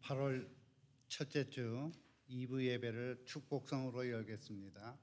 8월 첫째 주 2부 예배를 축복성으로 열겠습니다.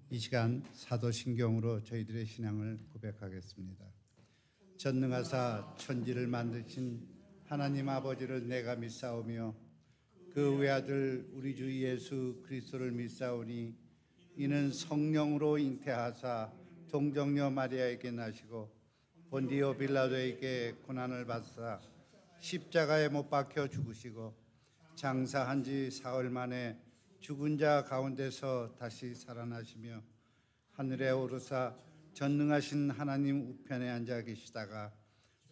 이 시간 사도신경으로 저희들의 신앙을 고백하겠습니다. 전능하사 천지를 만드신 하나님 아버지를 내가 믿사오며 그 외아들 우리 주 예수 그리스도를 믿사오니 이는 성령으로 잉태하사 동정녀 마리아에게 나시고 본디오 빌라도에게 고난을 받사 십자가에 못 박혀 죽으시고 장사한 지 사흘 만에 죽은 자 가운데서 다시 살아나시며 하늘에 오르사 전능하신 하나님 우편에 앉아 계시다가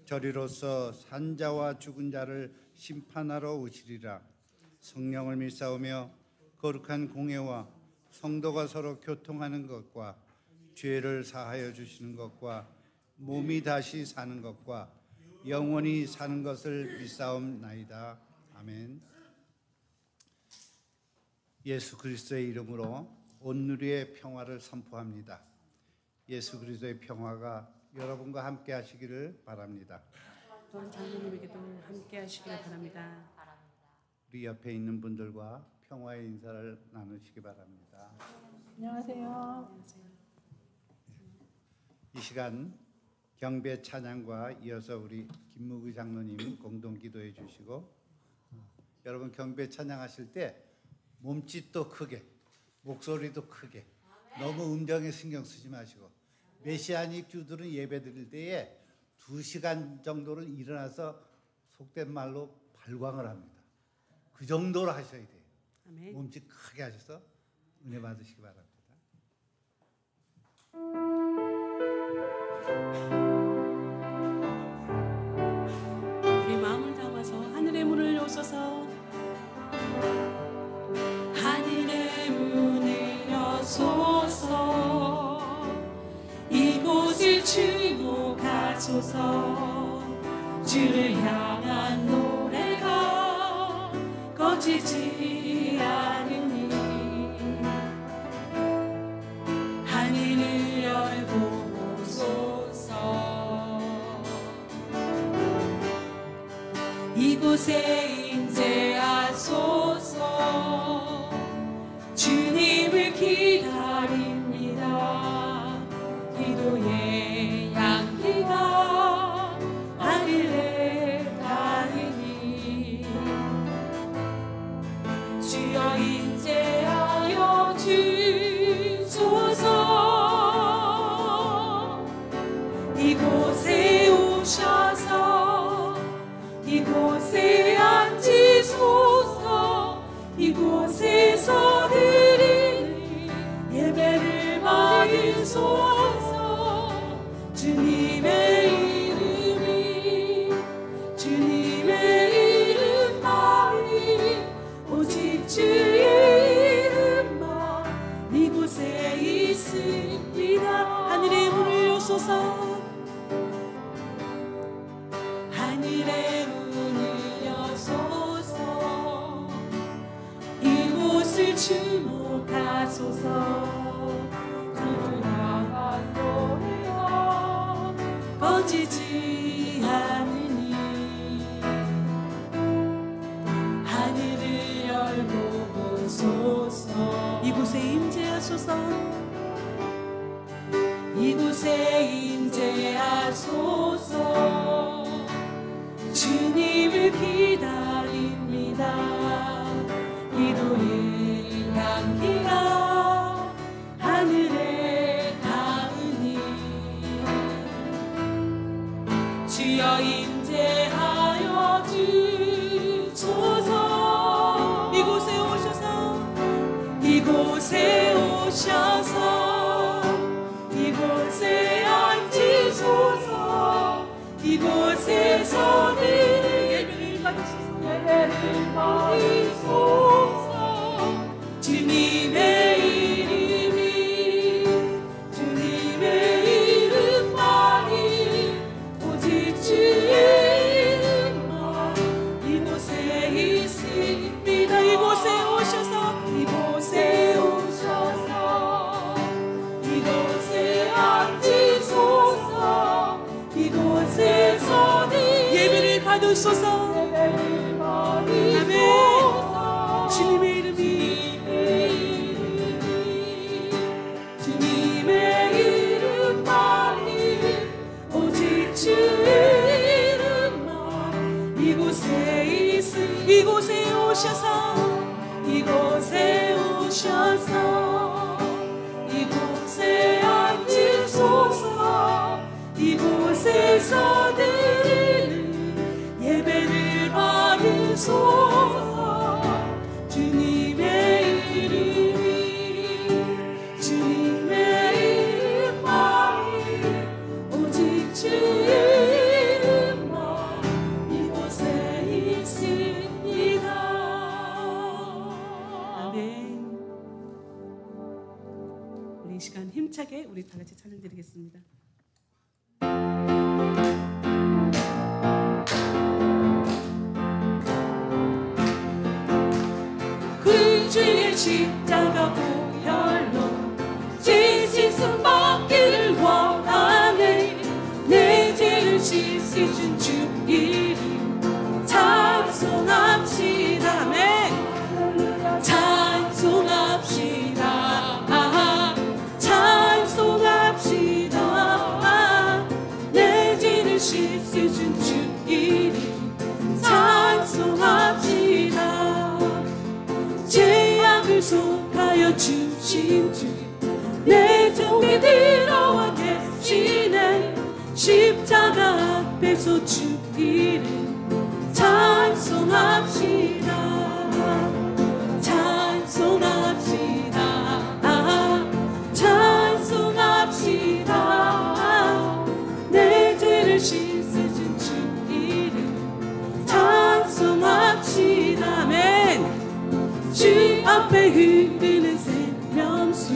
저리로서 산자와 죽은 자를 심판하러 오시리라. 성령을 믿사오며 거룩한 공회와 성도가 서로 교통하는 것과 죄를 사하여 주시는 것과 몸이 다시 사는 것과 영원히 사는 것을 믿사옵나이다. 아멘. 예수 그리스도의 이름으로 온누리의 평화를 선포합니다. 예수 그리스도의 평화가 여러분과 함께 하시기를 바랍니다. 또한 장로님에게도 함께 하시기를 바랍니다. 우리 옆에 있는 분들과 평화의 인사를 나누시기 바랍니다. 안녕하세요. 이 시간 경배 찬양과 이어서 우리 김무기 장로님 공동 기도해 주시고, 여러분 경배 찬양하실 때 몸짓도 크게, 목소리도 크게, 너무 음정에 신경 쓰지 마시고, 메시아닉 주들은 예배 드릴 때에 2시간 정도를 일어나서 속된 말로 발광을 합니다. 그 정도로 하셔야 돼요. 아멘. 몸짓 크게 하셔서 은혜 받으시기 바랍니다. 우리 마음을 담아서 하늘의 문을 여소서, 하늘의 문을 여소서, 이곳을 주목하소서. 주를 향한 노래가 꺼지지 않은 이곳에 임재하소서. 주님을 기다립니다. 기도의 향기가 하늘에 닿으니 주여 임재하여 주소서. 이곳에 오셔서 이곳에 앉으소서. 이곳에서 드리는 예배를 받으소서. 주님의 이름만이 오직 주의 이름만 이곳에 있습니다. 하늘의 문을 여소서. 하늘의 문을 여소서. 이곳을 주목하소서. 주님만 노래가 꺼지지 않으니 하늘을 열고 보소서. 이곳에 임재하소서. 이곳에 임재하소서. 주님을 기다립니다. 기도의 향기가 하늘에 닿으니 주여 임재하여 주소서. 이곳에 오셔서 이곳에 오셔서 이곳에 앉으소서. 이곳에서 예배를 받으소서. 주님의 이름만이 오직 주의 이름만 이곳에 있습니다. 이곳에 오셔서 이곳에 앉으소서. 이곳에서 예배를 받으소서. 아멘. 주님의 이름만이 오직 주의 이름만 이곳에 오셔서 이곳에 앉으소서. 이곳에서 드리는 예배를 받으소서. 주님의 이름만이 오직 주의 이름만 이곳에 있습니다. 아멘. 우리 이 시간 힘차게 우리 다 같이 찬양 드리겠습니다. 주의 십자가 보혈로 죄 씻음 받기를 원하네. 내 죄를 씻으신 주 이름 찬송합시다. 아멘. 찬송합시다. 찬송합시다. 내 죄를 씻으신 주 이름 찬송합시다. 죄악을 속하여 주신 주 내 종에 들어와 계시네. 십자가 앞에서 주 이름 찬송합시다. 찬송합시다. 찬송합시다. 내 죄를 씻으신 주 이름 찬송합시다. 아멘. 주 앞에 흐르는 생명수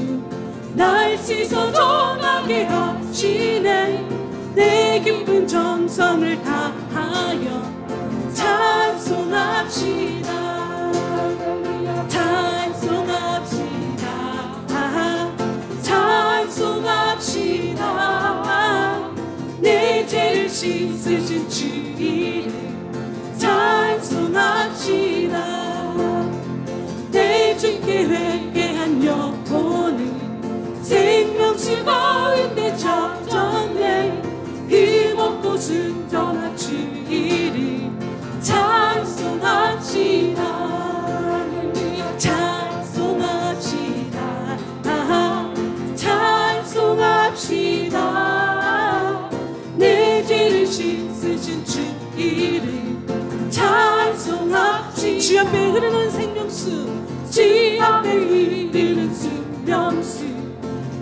날 씻어 정하게 하시네. 내 깊은 정성을 다하여 찬송합시다. 찬송합시다. 찬송합시다. 내 죄를 씻으신 주 이름 찬송 수고인데 젖었네 힘없고 순전한 주의를 찬송합시다 찬송합시다 찬송합시다 내 죄를 씻으신 주 이름 찬송합시다 주 앞에 흐르는 생명수 주 앞에 흐르는 수명수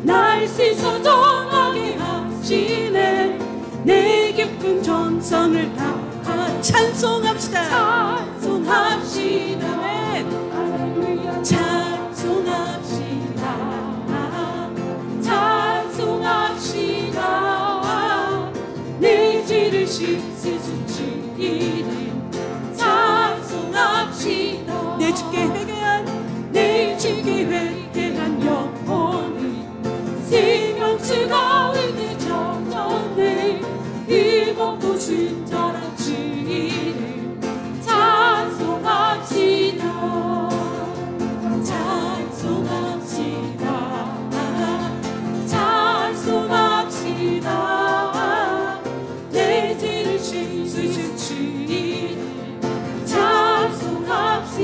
날 씻어 정하게 하시네 내 깊은 정성을 다하 찬송합시다 찬송합시다 할렐루야 찬송합시다 찬송합시다 내 죄를 씻으신 주 이름 찬송합시다 내 주께 회개한 영혼이 생명수 가운데 젖었네 힘없고 순전한 주 이름 찬송합시다 찬송합시다 찬송합시다 내 죄를 씻으신 주 이름 찬송합시다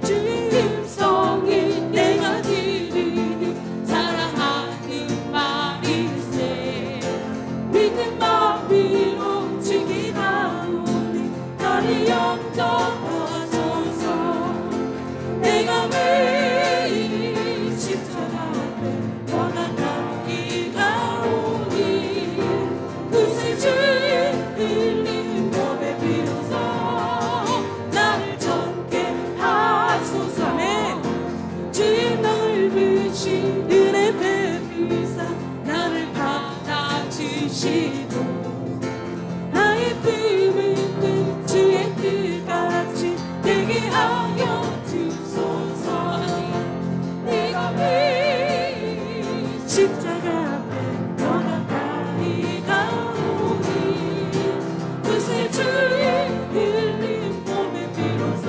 주 음성이 내가 들으니 사랑하는 말일세 믿는 마음으로 주기 나오니 나를 영접하소서 내가 매일 십자가 앞에 너가 가까이 가오니 그새 주 흘리는 몸에 비로소 나를 전케 하소서 주의 넓으신 은혜 베푸사 나를 받아주시고 나의 꿈은 그 주의 뜻같이 되게 하여 주소서 내가 매일 십자가 앞에 더 가까이 가오니 그새 주의 흘린 몸에 비로소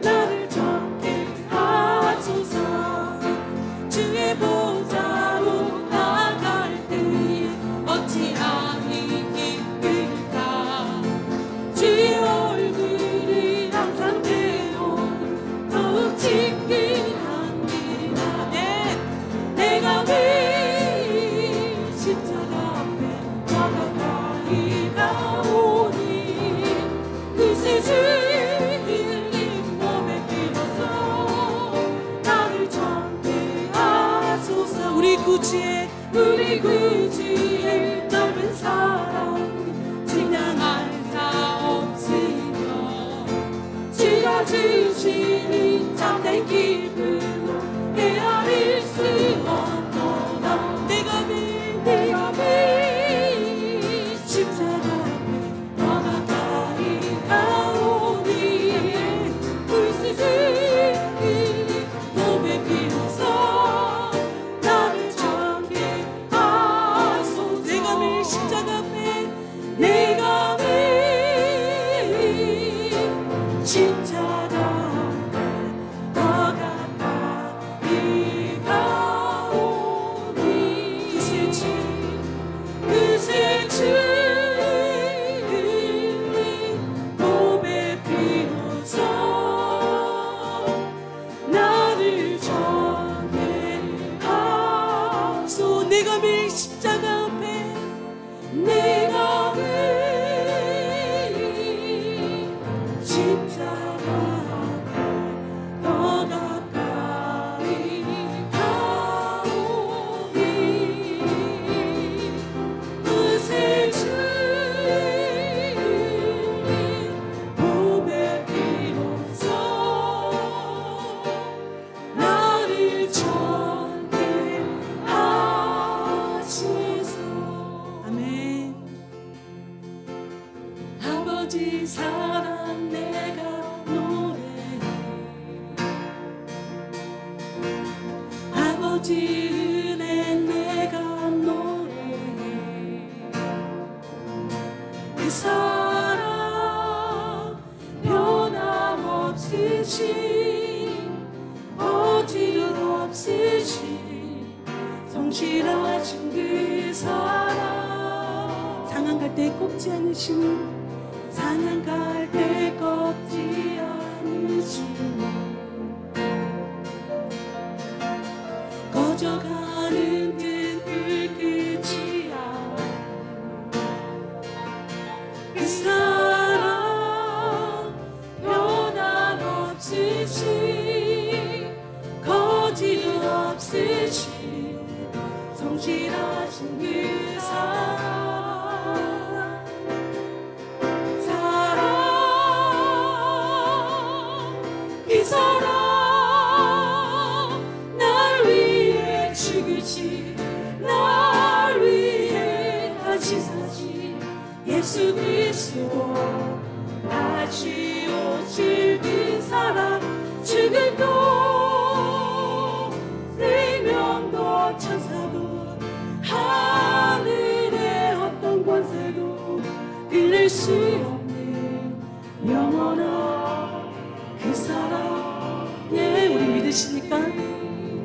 나를 전케 하소서 주의 보좌로 나갈 때에 어찌하니 기쁠까 주의 얼굴을 항상 배우니 더욱 친근합니다 내가 매일 십자가 앞에 더 가까이 가오니 그새 주의 흘린 몸에 비로소 나를 전케 하소서 우리 구주의 넓은 사랑 지나갈 자 없으며 주가 주시는 참된 기쁨으로 헤아릴 수 없도다 내가 매일 십자가 앞에 더 가까이 가오니 불새 주의 몸에 비로소 나를 전케 하소서 내가 매일 십자가 앞에 내가 매일 십자가 앞에 더 가까이 가오니 그새 주 흘린 몸에 비로소 나를 전케 하소서 내가 매일 십자가 앞에 내가 매일 십자가 앞에 더 가까이 가오니 그새 주 흘린 몸에 비로소 나를 전케 하소서 아멘 아버지 사랑 내가 노래해 아버지 은혜 내가 노래해 그 사랑 변함없으신 거짓 없으신 성실하신 그 사랑 상한 갈 때 꺾지 않으시는 상한 갈 때 꺾지 않으시는 꺼져가는 등불 끝이 그 사랑 변함없으신 거짓 없으신 성실하신 그 사랑 이 사랑 날 위해 죽으신 날 위해 다시 사신 예수 그리스도 다시 오실 그 사랑 죽음도 생명도 천사도 하늘의 어떤 권세도 끊을 수 없는 영원한 그 사랑. 예, 우리 믿으십니까?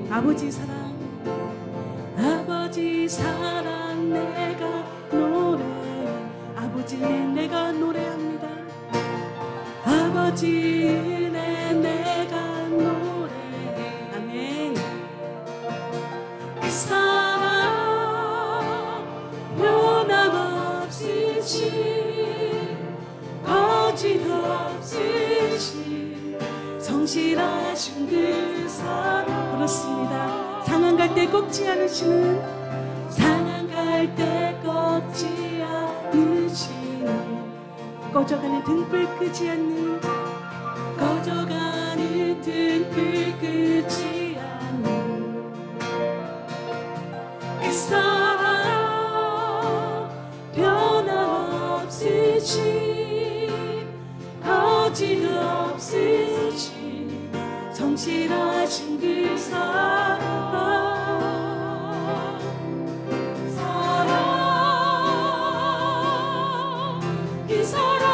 아버지 사랑, 아버지 사랑 내가 노래 아버지 내가 노래합니다. 아버지 은혜 내가 노래 아멘. 그 사랑 변함없으신 거짓 없으신 성실하신 그 사랑 그렇습니다. 상한 갈 때 꺾지 않으시는 상한 갈 때 꺾지 않으시는 꺼져가는 등불 끄지 않는 꺼져가는 등불 끄지 않는 그 사랑 변함없으신 거짓 없으신 성실하신 그 사랑 이 사랑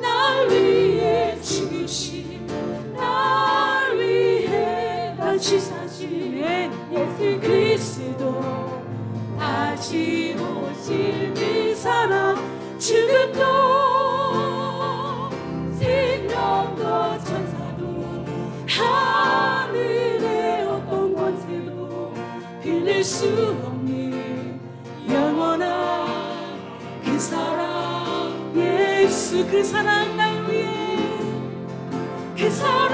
날 위해 죽으신 날 위해 다시 사신 예수 그리스도 다시 오실 그 사랑 죽음도 생명도 천사도 하늘의 어떤 권세도 빌릴 수 없는 영원한 그 사랑 예수 그 사랑 날 위해 그 사랑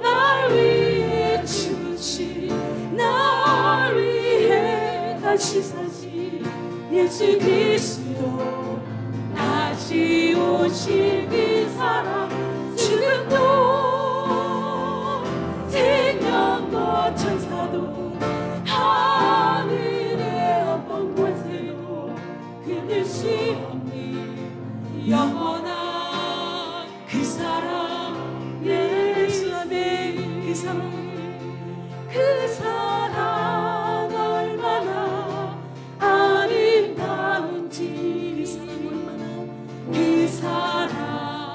날 위해 죽으신 날 위해 다시 사신 예수 그리스도 다시 오실 그 사랑 죽음도 생명도 천사도 하늘의 어떤 권세도 끊을 수 없는 영원한 그 사랑 예수 아멘 그 사랑 얼마나 아름다운지 그 사랑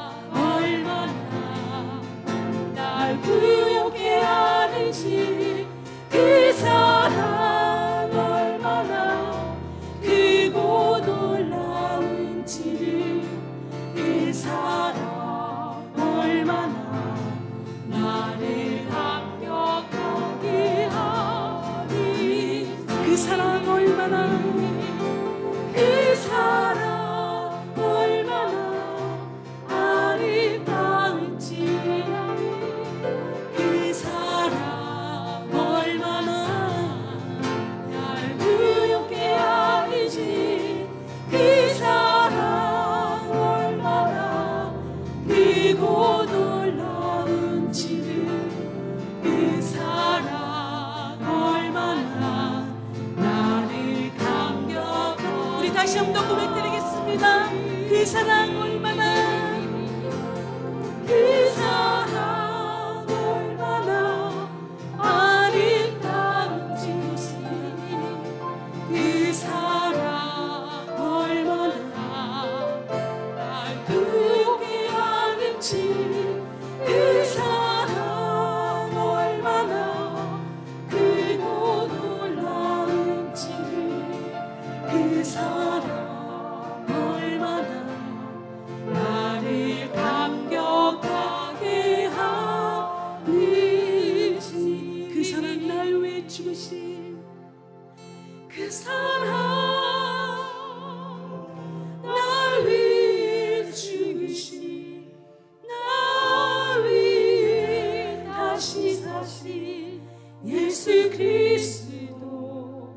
예수 그리스도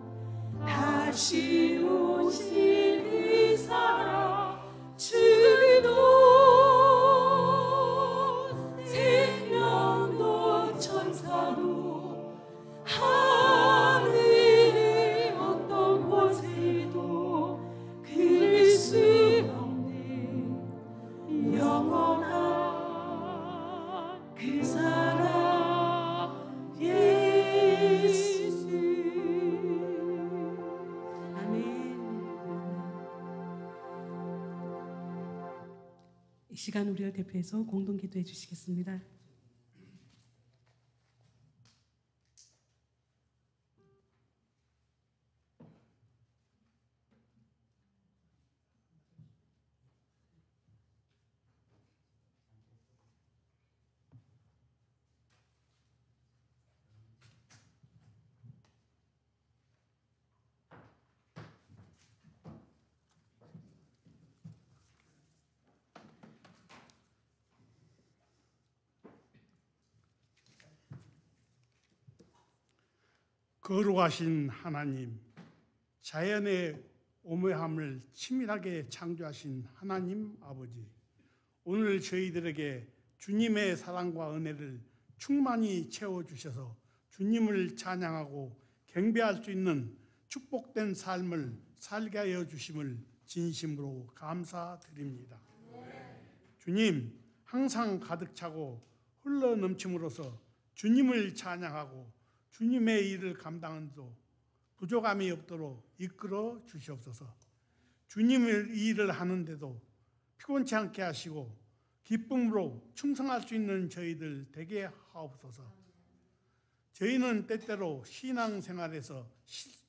다시 오실 이 사랑 주도 생명도 천사도 하늘의 어떤 곳에도 그릴 수 없는 영원한 그 사랑 예수. 아멘. 이 시간 우리를 대표해서 공동 기도해 주시겠습니다. 거룩하신 하나님, 자연의 오묘함을 치밀하게 창조하신 하나님 아버지, 오늘 저희들에게 주님의 사랑과 은혜를 충만히 채워주셔서 주님을 찬양하고 경배할 수 있는 축복된 삶을 살게 하여 주심을 진심으로 감사드립니다. 주님, 항상 가득 차고 흘러 넘침으로써 주님을 찬양하고 주님의 일을 감당한도 부족함이 없도록 이끌어 주시옵소서. 주님의 일을 하는데도 피곤치 않게 하시고 기쁨으로 충성할 수 있는 저희들 되게 하옵소서. 저희는 때때로 신앙생활에서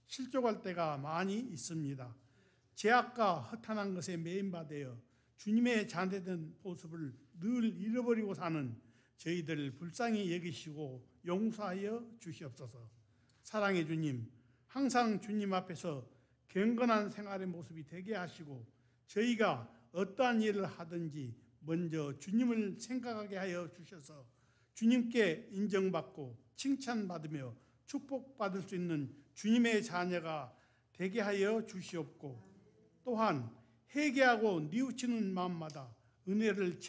실족할 때가 많이 있습니다. 죄악과 허탄한 것에 매인받아 주님의 자녀된 모습을 늘 잃어버리고 사는 저희들 불쌍히 여기시고 용서하여 주시옵소서. 사랑의 주님, 항상 주님 앞에서 경건한 생활의 모습이 되게 하시고 저희가 어떠한 일을 하든지 먼저 주님을 생각하게 하여 주셔서 주님께 인정받고 칭찬받으며 축복받을 수 있는 주님의 자녀가 되게 하여 주시옵고, 또한 회개하고 뉘우치는 마음마다 은혜를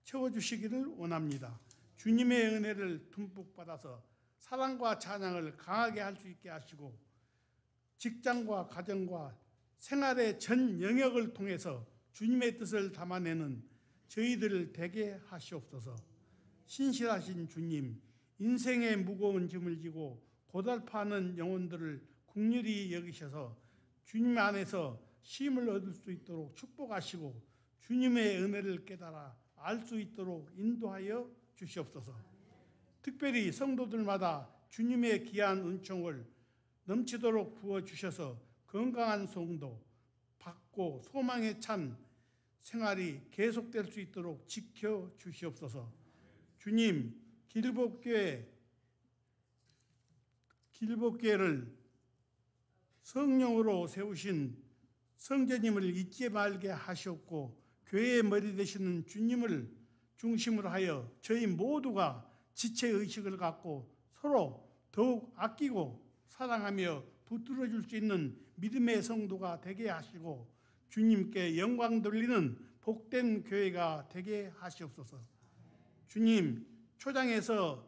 채워주시기를 원합니다. 주님의 은혜를 듬뿍 받아서 사랑과 찬양을 강하게 할 수 있게 하시고 직장과 가정과 생활의 전 영역을 통해서 주님의 뜻을 담아내는 저희들을 되게 하시옵소서. 신실하신 주님, 인생의 무거운 짐을 지고 고달파하는 영혼들을 긍휼히 여기셔서 주님 안에서 쉼을 얻을 수 있도록 축복하시고 주님의 은혜를 깨달아 알 수 있도록 인도하여 주시옵소서. 특별히 성도들마다 주님의 귀한 은총을 넘치도록 부어주셔서 건강한 성도 받고 소망에 찬 생활이 계속될 수 있도록 지켜주시옵소서. 주님, 길복교회를 성령으로 세우신 성제님을 잊지 말게 하시옵고 교회의 머리 되시는 주님을 중심으로 하여 저희 모두가 지체의식을 갖고 서로 더욱 아끼고 사랑하며 붙들어줄 수 있는 믿음의 성도가 되게 하시고 주님께 영광 돌리는 복된 교회가 되게 하시옵소서. 주님, 초장에서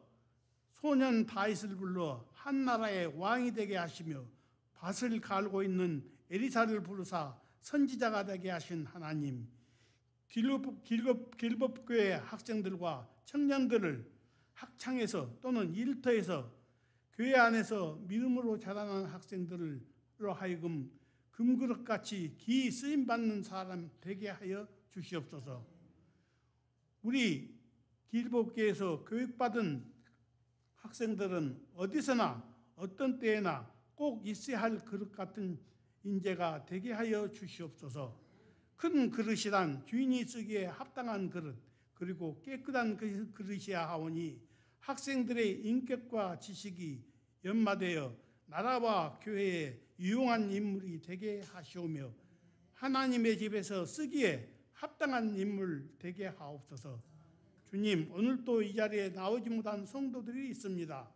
소년 다윗을 불러 한 나라의 왕이 되게 하시며 밭을 갈고 있는 에리사를 부르사 선지자가 되게 하신 하나님, 길법교회 학생들과 청년들을 학창에서 또는 일터에서 교회 안에서 믿음으로 자라난 학생들로 하여금 금그릇같이 기이 쓰임받는 사람 되게 하여 주시옵소서. 우리 길법교회에서 교육받은 학생들은 어디서나 어떤 때에나 꼭 있어야 할 그릇 같은 인재가 되게 하여 주시옵소서. 큰 그릇이란 주인이 쓰기에 합당한 그릇, 그리고 깨끗한 그릇이야 하오니 학생들의 인격과 지식이 연마되어 나라와 교회에 유용한 인물이 되게 하시오며 하나님의 집에서 쓰기에 합당한 인물 되게 하옵소서. 주님, 오늘도 이 자리에 나오지 못한 성도들이 있습니다.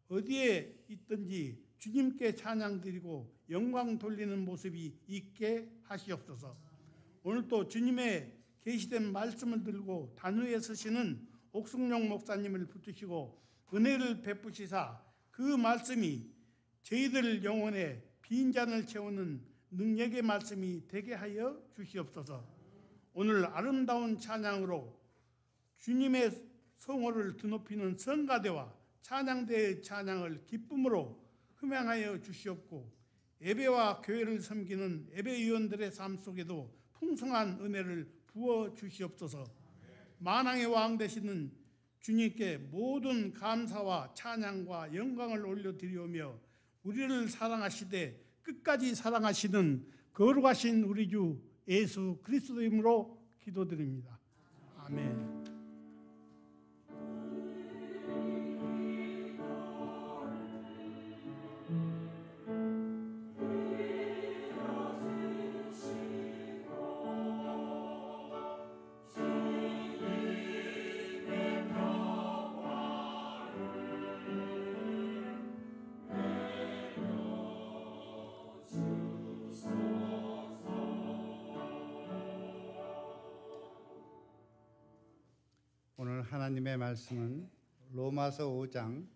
어디에 있든지 주님께 찬양드리고 영광 돌리는 모습이 있게 하시옵소서. 오늘도 주님의 계시된 말씀을 들고 단위에 서시는 옥승용 목사님을 붙드시고 은혜를 베푸시사 그 말씀이 저희들 영혼에 빈잔을 채우는 능력의 말씀이 되게 하여 주시옵소서. 오늘 아름다운 찬양으로 주님의 성호를 드높이는 성가대와 찬양대의 찬양을 기쁨으로 흠양하여 주시옵고 예배와 교회를 섬기는 예배위원들의 삶 속에도 풍성한 은혜를 부어 주시옵소서. 만왕의 왕 되시는 주님께 모든 감사와 찬양과 영광을 올려드리오며 우리를 사랑하시되 끝까지 사랑하시는 거룩하신 우리 주 예수 그리스도 이름으로 기도드립니다. 아멘. 오늘 하나님의 말씀은 로마서 5장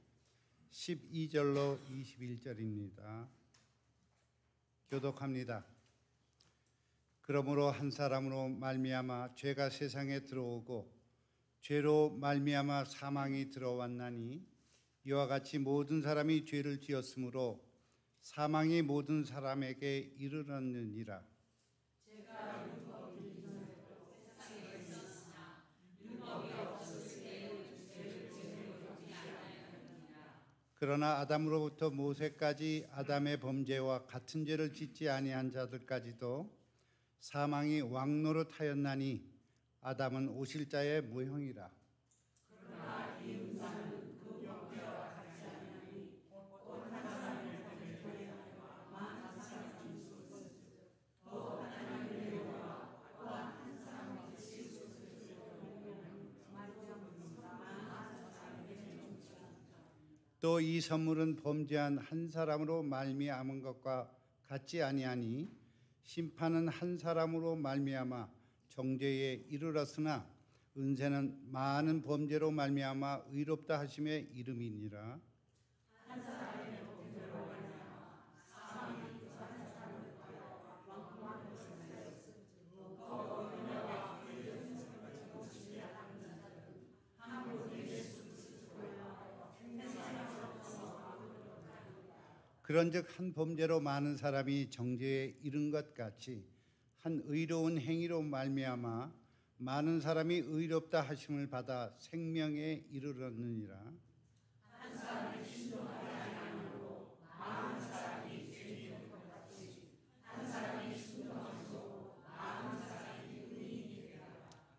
12절로 21절입니다. 교독합니다. 그러므로 한 사람으로 말미암아 죄가 세상에 들어오고 죄로 말미암아 사망이 들어왔나니 이와 같이 모든 사람이 죄를 지었으므로 사망이 모든 사람에게 이르렀느니라. 그러나 아담으로부터 모세까지 아담의 범죄와 같은 죄를 짓지 아니한 자들까지도 사망이 왕노릇하였나니 아담은 오실 자의 모형이라. 또 이 선물은 범죄한 한 사람으로 말미암은 것과 같지 아니하니 심판은 한 사람으로 말미암아 정죄에 이르렀으나 은혜는 많은 범죄로 말미암아 의롭다 하심의 이름이니라. 그런즉 한 범죄로 많은 사람이 정죄에 이른 것 같이 한 의로운 행위로 말미암아 많은 사람이 의롭다 하심을 받아 생명에 이르렀느니라.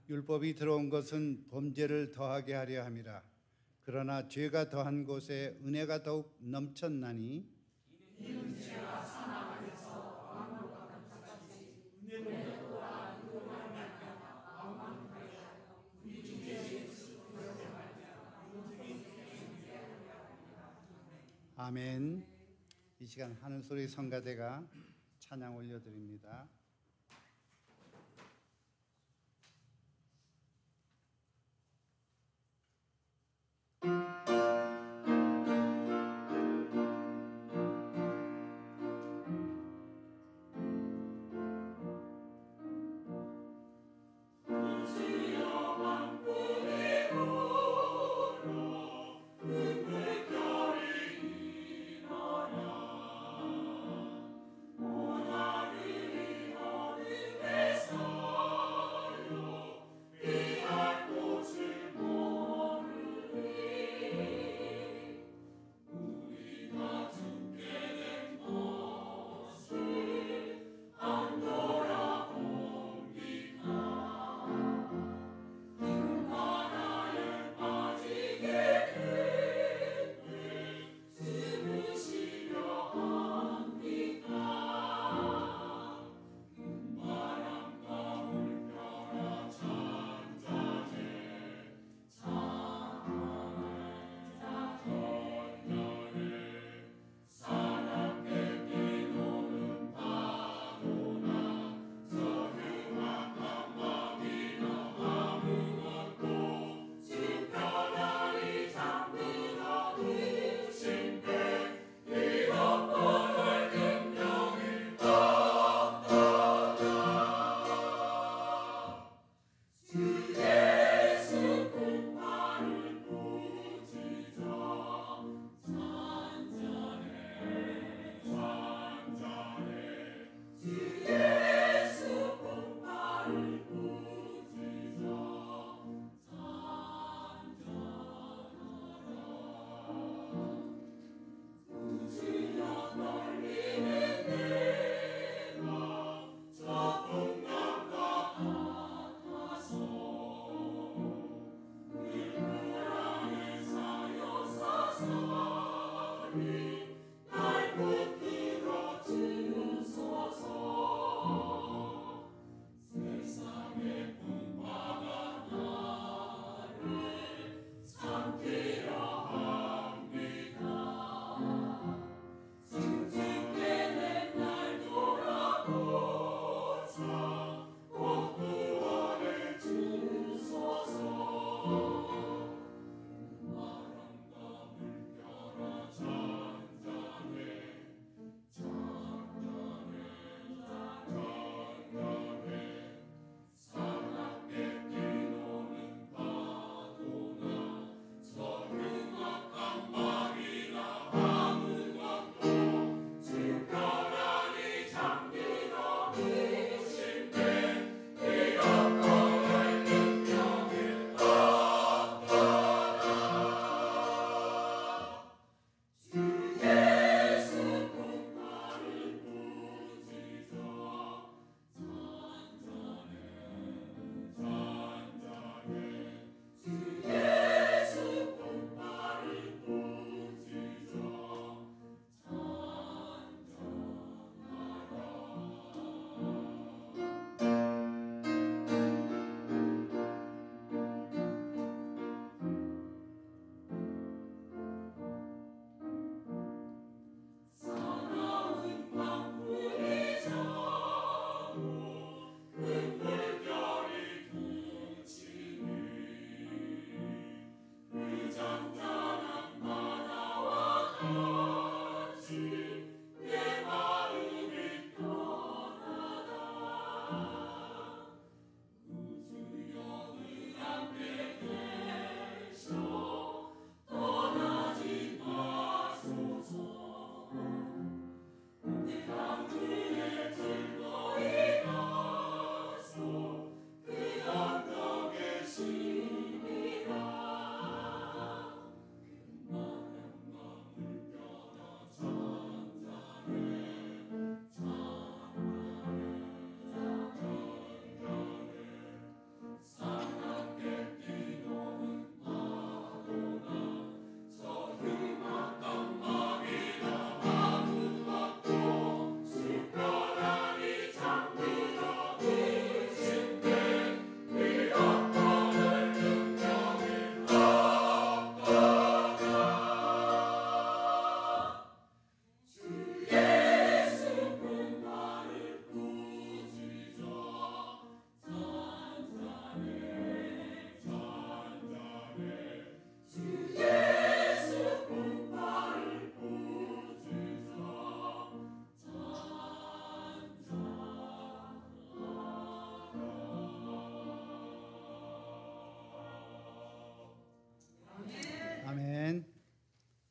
율법이 들어온 것은 범죄를 더하게 하려 함이라. 그러나 죄가 더한 곳에 은혜가 더욱 넘쳤나니 아멘. 이 시간 하늘소리 성가대가 찬양 올려드립니다.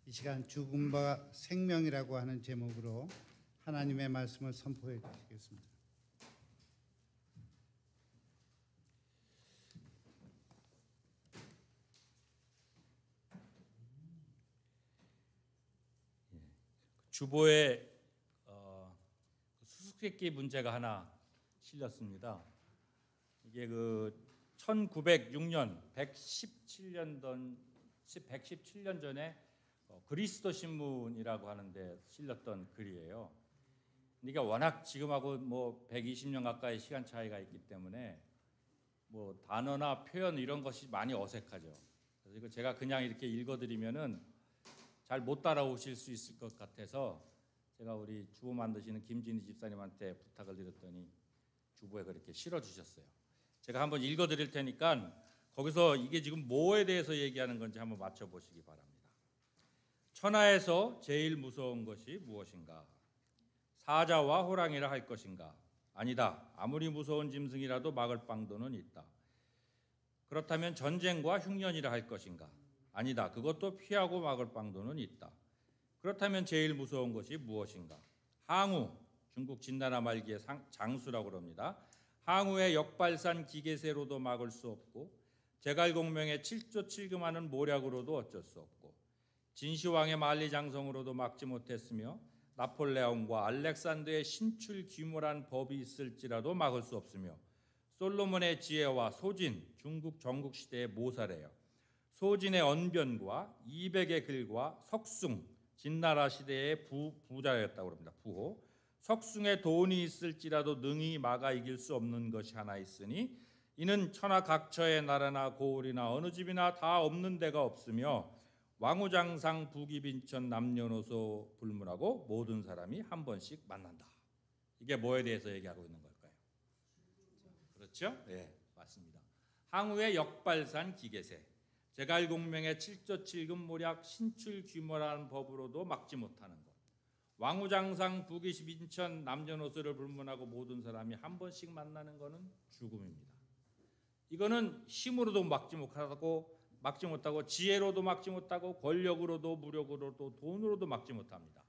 이 시간 죽음과 생명이라고 하는 제목으로 하나님의 말씀을 선포해 주시겠습니다. 주보에 수수께끼 문제가 하나 실렸습니다. 이게 그 1906년 117년 전에 그리스도 신문이라고 하는데 실렸던 글이에요. 그러니까 워낙 지금하고 뭐 120년 가까이 시간 차이가 있기 때문에 뭐 단어나 표현 이런 것이 많이 어색하죠. 그래서 이거 제가 그냥 이렇게 읽어드리면은 잘 못 따라오실 수 있을 것 같아서 제가 우리 주보 만드시는 김진희 집사님한테 부탁을 드렸더니 주보에 그렇게 실어주셨어요. 제가 한번 읽어드릴 테니까 거기서 이게 지금 뭐에 대해서 얘기하는 건지 한번 맞춰보시기 바랍니다. 천하에서 제일 무서운 것이 무엇인가? 사자와 호랑이라 할 것인가? 아니다. 아무리 무서운 짐승이라도 막을 방도는 있다. 그렇다면 전쟁과 흉년이라 할 것인가? 아니다. 그것도 피하고 막을 방도는 있다. 그렇다면 제일 무서운 것이 무엇인가? 항우, 중국 진나라 말기의 장수라고 합니다. 항우의 역발산 기계세로도 막을 수 없고 제갈공명의 7조 7금하는 모략으로도 어쩔 수 없고 진시황의 만리장성으로도 막지 못했으며 나폴레옹과 알렉산더의 신출 귀몰한 법이 있을지라도 막을 수 없으며 솔로몬의 지혜와 소진, 중국 전국시대의 모사래요. 소진의 언변과 200의 글과 석숭, 진나라 시대의 부자였다고 합니다. 부호. 석숭의 돈이 있을지라도 능히 막아 이길 수 없는 것이 하나 있으니 이는 천하 각처의 나라나 고을이나 어느 집이나 다 없는 데가 없으며 왕우장상 부귀빈천 남녀노소 불문하고 모든 사람이 한 번씩 만난다. 이게 뭐에 대해서 얘기하고 있는 걸까요? 그렇죠? 네, 맞습니다. 항우의 역발산 기계세, 제갈공명의 7조 7금 모략 신출 귀몰하는 법으로도 막지 못하는 것, 왕우장상 부귀빈천 남녀노소를 불문하고 모든 사람이 한 번씩 만나는 것은 죽음입니다. 이거는 힘으로도 막지 못하고 지혜로도 막지 못하고 권력으로도 무력으로도 돈으로도 막지 못합니다.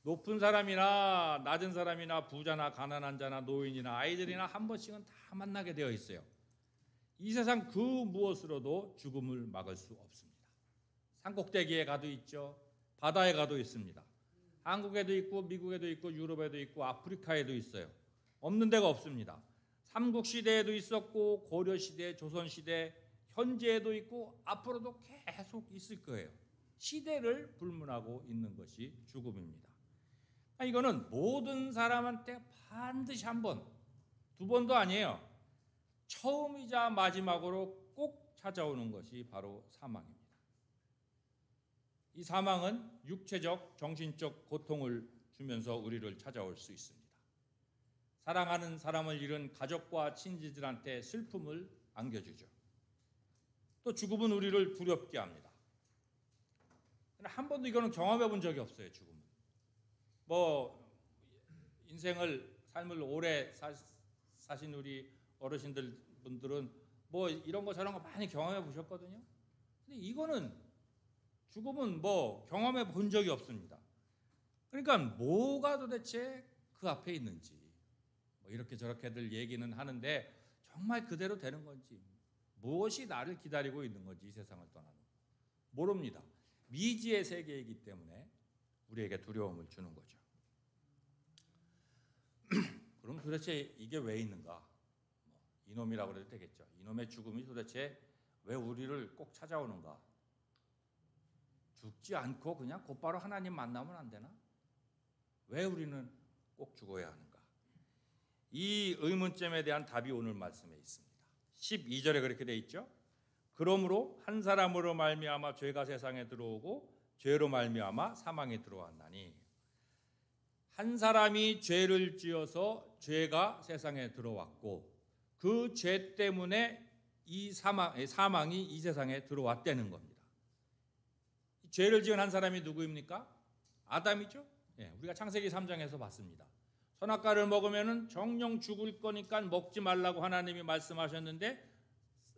높은 사람이나 낮은 사람이나 부자나 가난한 자나 노인이나 아이들이나 한 번씩은 다 만나게 되어 있어요. 이 세상 그 무엇으로도 죽음을 막을 수 없습니다. 산꼭대기에 가도 있죠. 바다에 가도 있습니다. 한국에도 있고 미국에도 있고 유럽에도 있고 아프리카에도 있어요. 없는 데가 없습니다. 삼국시대에도 있었고 고려시대, 조선시대, 현재에도 있고 앞으로도 계속 있을 거예요. 시대를 불문하고 있는 것이 죽음입니다. 이거는 모든 사람한테 반드시 한 번, 두 번도 아니에요. 처음이자 마지막으로 꼭 찾아오는 것이 바로 사망입니다. 이 사망은 육체적, 정신적 고통을 주면서 우리를 찾아올 수 있습니다. 사랑하는 사람을 잃은 가족과 친지들한테 슬픔을 안겨주죠. 또 죽음은 우리를 두렵게 합니다. 한 번도 이거는 경험해 본 적이 없어요. 죽음은. 삶을 오래 사신 우리 어르신들 분들은 이런 거 저런 거 많이 경험해 보셨거든요. 근데 이거는 죽음은 경험해 본 적이 없습니다. 그러니까 뭐가 도대체 그 앞에 있는지 이렇게 저렇게들 얘기는 하는데 정말 그대로 되는 건지 무엇이 나를 기다리고 있는 건지 이 세상을 떠나는 모릅니다. 미지의 세계이기 때문에 우리에게 두려움을 주는 거죠. 그럼 도대체 이게 왜 있는가? 이놈이라고 해도 되겠죠. 이놈의 죽음이 도대체 왜 우리를 꼭 찾아오는가? 죽지 않고 그냥 곧바로 하나님 만나면 안 되나? 왜 우리는 꼭 죽어야 하는가? 이 의문점에 대한 답이 오늘 말씀에 있습니다. 12절에 그렇게 돼 있죠. 그러므로 한 사람으로 말미암아 죄가 세상에 들어오고 죄로 말미암아 사망에 들어왔나니, 한 사람이 죄를 지어서 죄가 세상에 들어왔고 그 죄 때문에 이 사망이 이 세상에 들어왔다는 겁니다. 죄를 지은 한 사람이 누구입니까? 아담이죠. 우리가 창세기 3장에서 봤습니다. 선악과를 먹으면 정령 죽을 거니까 먹지 말라고 하나님이 말씀하셨는데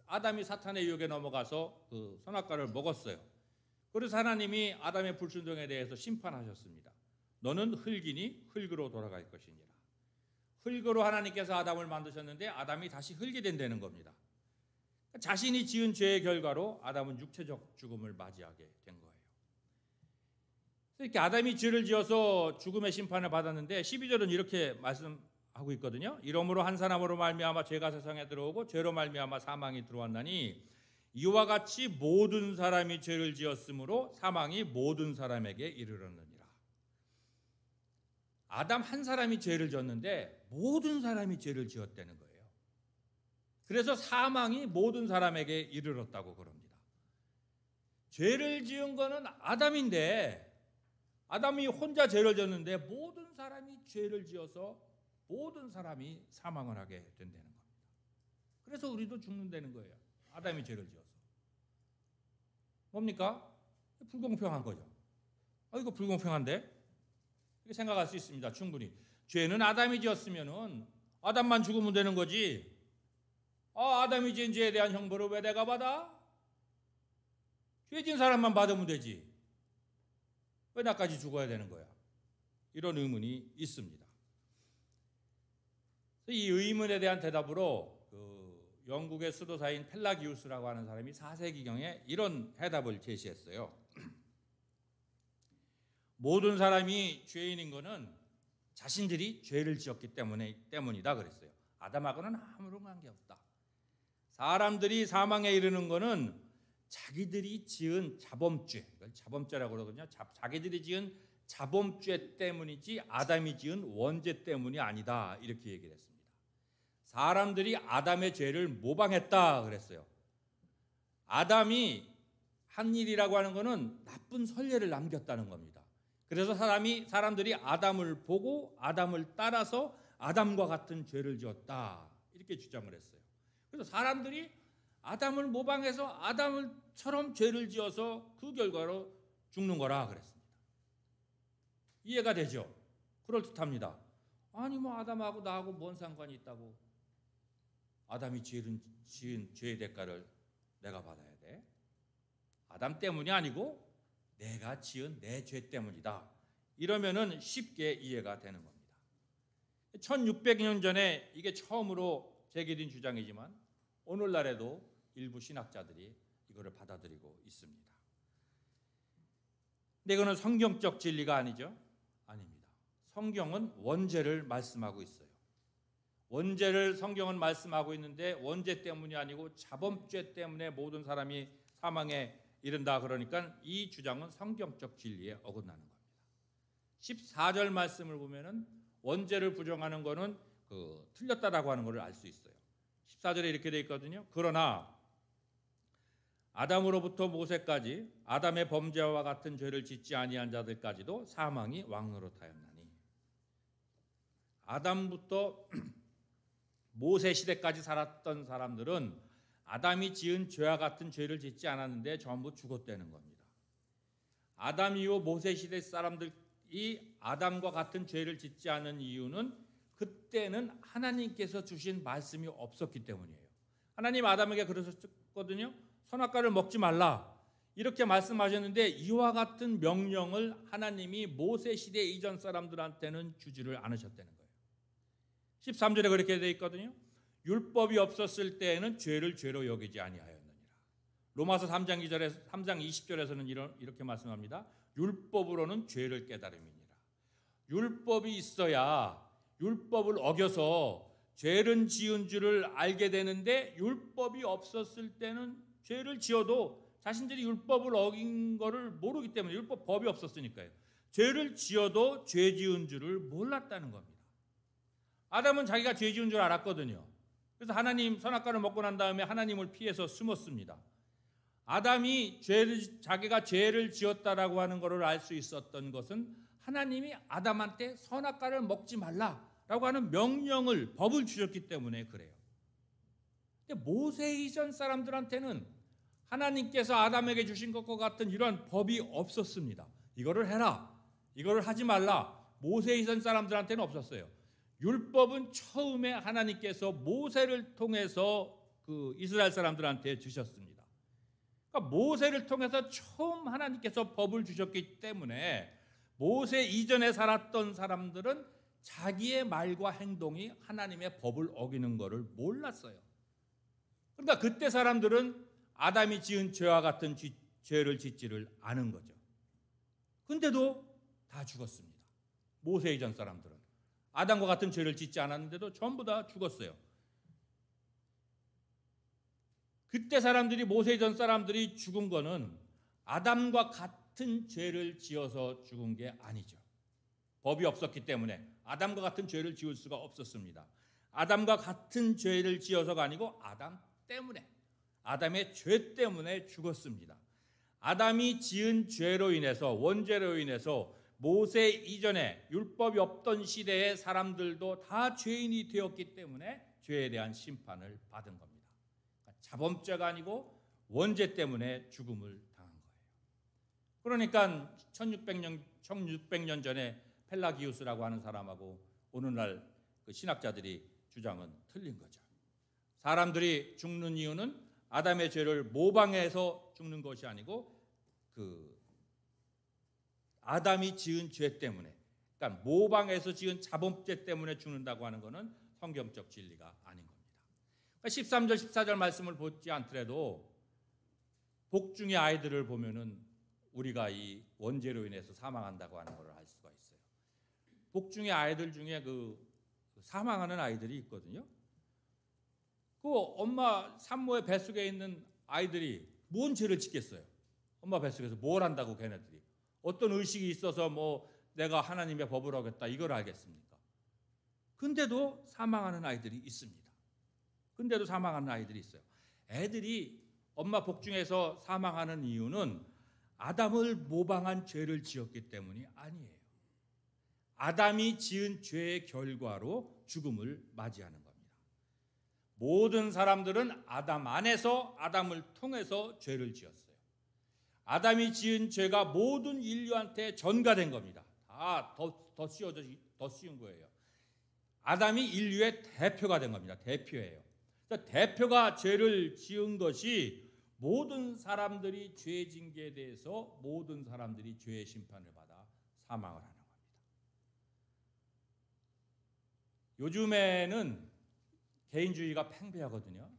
아담이 사탄의 유혹에 넘어가서 그 선악과를 먹었어요. 그래서 하나님이 아담의 불순종에 대해서 심판하셨습니다. 너는 흙이니 흙으로 돌아갈 것이니라. 흙으로 하나님께서 아담을 만드셨는데 아담이 다시 흙이 된다는 겁니다. 자신이 지은 죄의 결과로 아담은 육체적 죽음을 맞이하게 된 거예요. 이렇게 아담이 죄를 지어서 죽음의 심판을 받았는데 12절은 이렇게 말씀하고 있거든요. 이러므로 한 사람으로 말미암아 죄가 세상에 들어오고 죄로 말미암아 사망이 들어왔나니 이와 같이 모든 사람이 죄를 지었으므로 사망이 모든 사람에게 이르렀느니라. 아담 한 사람이 죄를 지었는데 모든 사람이 죄를 지었다는 거예요. 그래서 사망이 모든 사람에게 이르렀다고 그럽니다. 죄를 지은 거는 아담인데 아담이 혼자 죄를 지었는데 모든 사람이 죄를 지어서 모든 사람이 사망을 하게 된다는 겁니다. 그래서 우리도 죽는다는 거예요. 아담이 죄를 지어서. 뭡니까? 불공평한 거죠. 이거 불공평한데? 이렇게 생각할 수 있습니다. 충분히. 죄는 아담이 지었으면은 아담만 죽으면 되는 거지. 아담이 지은 죄에 대한 형벌을 왜 내가 받아? 죄 지은 사람만 받으면 되지. 왜 나까지 죽어야 되는 거야? 이런 의문이 있습니다. 이 의문에 대한 대답으로 영국의 수도사인 펠라기우스라고 하는 사람이 4세기경에 이런 해답을 제시했어요. 모든 사람이 죄인인 것은 자신들이 죄를 지었기 때문이다 그랬어요. 아담하고는 아무런 관계없다. 사람들이 사망에 이르는 것은 자기들이 지은 자범죄, 이걸 자범죄라고 그러거든요. 자기들이 지은 자범죄 때문이지 아담이 지은 원죄 때문이 아니다. 이렇게 얘기를 했습니다. 사람들이 아담의 죄를 모방했다 그랬어요. 아담이 한 일이라고 하는 것은 나쁜 선례를 남겼다는 겁니다. 그래서 사람들이 아담을 보고 아담을 따라서 아담과 같은 죄를 지었다. 이렇게 주장을 했어요. 그래서 사람들이 아담을 모방해서 아담처럼 죄를 지어서 그 결과로 죽는 거라 그랬습니다. 이해가 되죠? 그럴듯합니다. 아니 아담하고 나하고 뭔 상관이 있다고. 아담이 지은 죄의 대가를 내가 받아야 돼. 아담 때문이 아니고 내가 지은 내 죄 때문이다. 이러면은 쉽게 이해가 되는 겁니다. 1600년 전에 이게 처음으로 제기된 주장이지만 오늘날에도 일부 신학자들이 이거를 받아들이고 있습니다. 근데 이거는 성경적 진리가 아니죠? 아닙니다. 성경은 원죄를 말씀하고 있어요. 원죄를 성경은 말씀하고 있는데 원죄 때문이 아니고 자범죄 때문에 모든 사람이 사망에 이른다 그러니까 이 주장은 성경적 진리에 어긋나는 겁니다. 14절 말씀을 보면은 원죄를 부정하는 것은 틀렸다라고 하는 것을 알 수 있어요. 14절에 이렇게 되어 있거든요. 그러나 아담으로부터 모세까지 아담의 범죄와 같은 죄를 짓지 아니한 자들까지도 사망이 왕노릇하였나니. 아담부터 모세 시대까지 살았던 사람들은 아담이 지은 죄와 같은 죄를 짓지 않았는데 전부 죽었다는 겁니다. 아담 이후 모세 시대 사람들이 아담과 같은 죄를 짓지 않은 이유는 그때는 하나님께서 주신 말씀이 없었기 때문이에요. 하나님 아담에게 그러셨거든요. 선악과를 먹지 말라 이렇게 말씀하셨는데 이와 같은 명령을 하나님이 모세 시대 이전 사람들한테는 주지를 않으셨다는 거예요. 13절에 그렇게 되어 있거든요. 율법이 없었을 때에는 죄를 죄로 여기지 아니하였느니라. 로마서 3장 20절에서는 이렇게 말씀합니다. 율법으로는 죄를 깨달음이니라. 율법이 있어야 율법을 어겨서 죄를 지은 줄을 알게 되는데 율법이 없었을 때는 죄를 지어도 자신들이 율법을 어긴 거를 모르기 때문에 율법 법이 없었으니까요. 죄를 지어도 죄 지은 줄을 몰랐다는 겁니다. 아담은 자기가 죄 지은 줄 알았거든요. 그래서 하나님 선악과를 먹고 난 다음에 하나님을 피해서 숨었습니다. 아담이 자기가 죄를 지었다라고 하는 것을 알 수 있었던 것은 하나님이 아담한테 선악과를 먹지 말라라고 하는 명령을 법을 주셨기 때문에 그래요. 근데 모세 이전 사람들한테는 하나님께서 아담에게 주신 것과 같은 이러한 법이 없었습니다. 이거를 해라, 이거를 하지 말라. 모세 이전 사람들한테는 없었어요. 율법은 처음에 하나님께서 모세를 통해서 그 이스라엘 사람들한테 주셨습니다. 그러니까 모세를 통해서 처음 하나님께서 법을 주셨기 때문에 모세 이전에 살았던 사람들은 자기의 말과 행동이 하나님의 법을 어기는 것을 몰랐어요. 그러니까 그때 사람들은 아담이 지은 죄와 같은 죄를 짓지를 않은 거죠. 근데도 다 죽었습니다. 모세 이전 사람들은 아담과 같은 죄를 짓지 않았는데도 전부 다 죽었어요. 그때 사람들이, 모세 이전 사람들이 죽은 거는 아담과 같은 죄를 지어서 죽은 게 아니죠. 법이 없었기 때문에 아담과 같은 죄를 지을 수가 없었습니다. 아담과 같은 죄를 지어서가 아니고 아담 때문에, 아담의 죄 때문에 죽었습니다. 아담이 지은 죄로 인해서, 원죄로 인해서 모세 이전에 율법이 없던 시대의 사람들도 다 죄인이 되었기 때문에 죄에 대한 심판을 받은 겁니다. 자범죄가 아니고 원죄 때문에 죽음을 당한 거예요. 그러니까 1600년 전에 펠라기우스라고 하는 사람하고 오늘날 그 신학자들이 주장은 틀린 거죠. 사람들이 죽는 이유는 아담의 죄를 모방해서 죽는 것이 아니고 그 아담이 지은 죄 때문에, 그러니까 모방해서 지은 자범죄 때문에 죽는다고 하는 것은 성경적 진리가 아닌 겁니다. 13절 14절 말씀을 보지 않더라도 복중의 아이들을 보면은 우리가 이 원죄로 인해서 사망한다고 하는 것을 알 수가 있어요. 복중의 아이들 중에 그 사망하는 아이들이 있거든요. 그 엄마 산모의 뱃속에 있는 아이들이 뭔 죄를 짓겠어요? 엄마 뱃속에서 뭘 한다고 걔네들이? 어떤 의식이 있어서 뭐 내가 하나님의 법을 어겼다 이걸 알겠습니까? 근데도 사망하는 아이들이 있습니다. 근데도 사망하는 아이들이 있어요. 애들이 엄마 복중에서 사망하는 이유는 아담을 모방한 죄를 지었기 때문이 아니에요. 아담이 지은 죄의 결과로 죽음을 맞이하는 겁니다. 모든 사람들은 아담 안에서, 아담을 통해서 죄를 지었어요. 아담이 지은 죄가 모든 인류한테 전가된 겁니다. 다 더 씌운 거예요. 아담이 인류의 대표가 된 겁니다. 대표예요. 대표가 죄를 지은 것이 모든 사람들이 죄 징계에 대해서 모든 사람들이 죄의 심판을 받아 사망을 하는 겁니다. 요즘에는 개인주의가 팽배하거든요.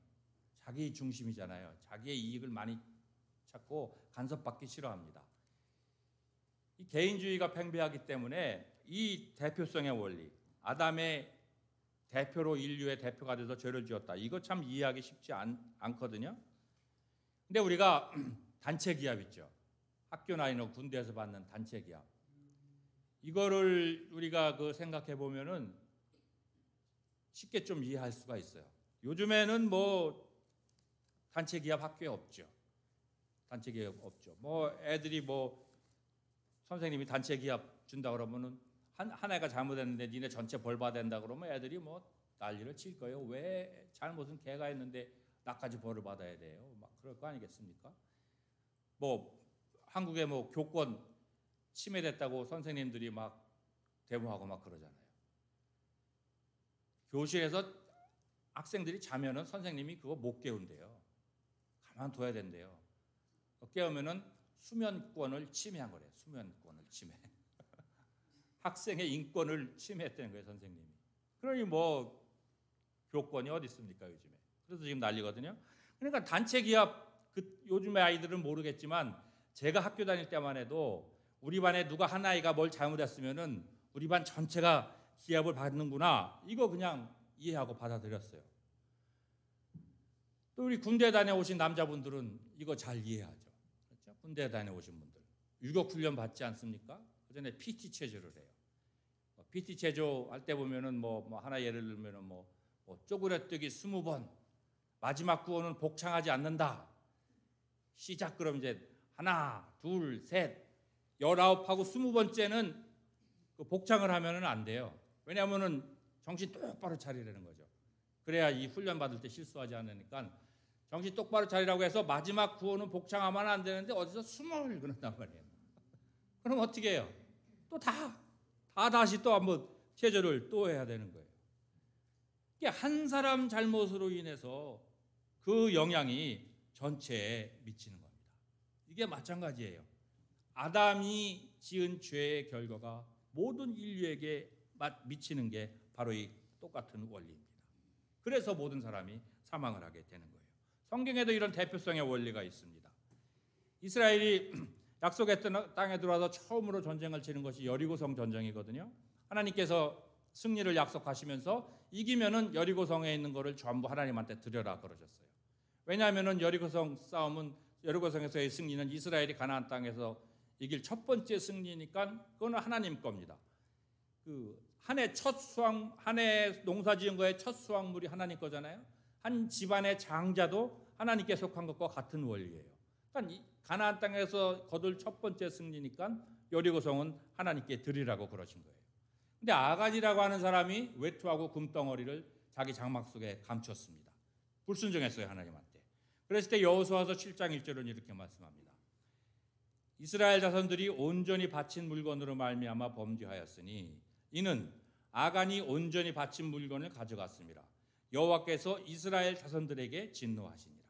자기 중심이잖아요. 자기의 이익을 많이 찾고 간섭받기 싫어합니다. 이 개인주의가 팽배하기 때문에 이 대표성의 원리, 아담의 대표로 인류의 대표가 돼서 죄를 지었다. 이거 참 이해하기 쉽지 않거든요. 근데 우리가 단체 기합 있죠. 학교나 이런 군대에서 받는 단체 기합. 이거를 우리가 생각해 보면은 쉽게 좀 이해할 수가 있어요. 요즘에는 뭐 단체 기합 학교에 없죠. 단체 기합 없죠. 뭐 애들이 뭐 선생님이 단체 기합 준다 그러면은 한 애가 잘못했는데 니네 전체 벌 받아야 된다 그러면 애들이 뭐 난리를 칠 거예요. 왜 잘못은 걔가 했는데 나까지 벌을 받아야 돼요. 막 그럴 거 아니겠습니까? 뭐 한국에 뭐 교권 침해됐다고 선생님들이 막 데모하고 막 그러잖아요. 교실에서 학생들이 자면은 선생님이 그거 못 깨운대요. 가만둬야 된대요. 깨우면은 수면권을 침해한 거래요. 수면권을 침해. 학생의 인권을 침해했다는 거예요, 선생님이. 그러니 뭐 교권이 어디 있습니까, 요즘에? 그래서 지금 난리거든요. 그러니까 단체 기합, 요즘의 아이들은 모르겠지만 제가 학교 다닐 때만 해도 우리 반에 누가 한 아이가 뭘 잘못했으면은 우리 반 전체가 기합을 받는구나. 이거 그냥 이해하고 받아들였어요. 또 우리 군대 다녀오신 남자분들은 이거 잘 이해하죠. 그렇죠? 군대 다녀오신 분들. 유격 훈련 받지 않습니까? 그전에 PT 체조를 해요. PT 체조 할 때 보면은 뭐 하나 예를 들면은 뭐 쪼그레뜨기 20번, 마지막 구호는 복창하지 않는다. 시작 그럼 이제 하나, 둘, 셋, 19하고 20번째는 복창을 하면은 안 돼요. 왜냐하면은 정신 똑바로 차리라는 거죠. 그래야 이 훈련 받을 때 실수하지 않으니까 정신 똑바로 차리라고 해서 마지막 구호는 복창하면 안 되는데 어디서 20을 그런단 말이에요. 그럼 어떻게 해요? 또 다시 또 한번 체조를 또 해야 되는 거예요. 이게 한 사람 잘못으로 인해서 그 영향이 전체에 미치는 겁니다. 이게 마찬가지예요. 아담이 지은 죄의 결과가 모든 인류에게 미치는 게 바로 이 똑같은 원리입니다. 그래서 모든 사람이 사망을 하게 되는 거예요. 성경에도 이런 대표성의 원리가 있습니다. 이스라엘이 약속의 땅에 들어와서 처음으로 전쟁을 치는 것이 여리고성 전쟁이거든요. 하나님께서 승리를 약속하시면서 이기면은 여리고성에 있는 것을 전부 하나님한테 드려라 그러셨어요. 왜냐하면은 여리고성에서의 승리는 이스라엘이 가나안 땅에서 이길 첫 번째 승리니까 그거는 하나님 겁니다. 한 해 농사 지은 거에 첫 수확물이 하나님 거잖아요. 한 집안의 장자도 하나님께 속한 것과 같은 원리예요. 그러니까 가나안 땅에서 거둘 첫 번째 승리니까 여리고성은 하나님께 드리라고 그러신 거예요. 근데 아간이라고 하는 사람이 외투하고 금덩어리를 자기 장막 속에 감췄습니다. 불순종했어요, 하나님한테. 그랬을 때 여호수아서 7장 1절은 이렇게 말씀합니다. 이스라엘 자손들이 온전히 바친 물건으로 말미암아 범죄하였으니 이는 아간이 온전히 바친 물건을 가져갔습니다. 여호와께서 이스라엘 자손들에게 진노하시니라.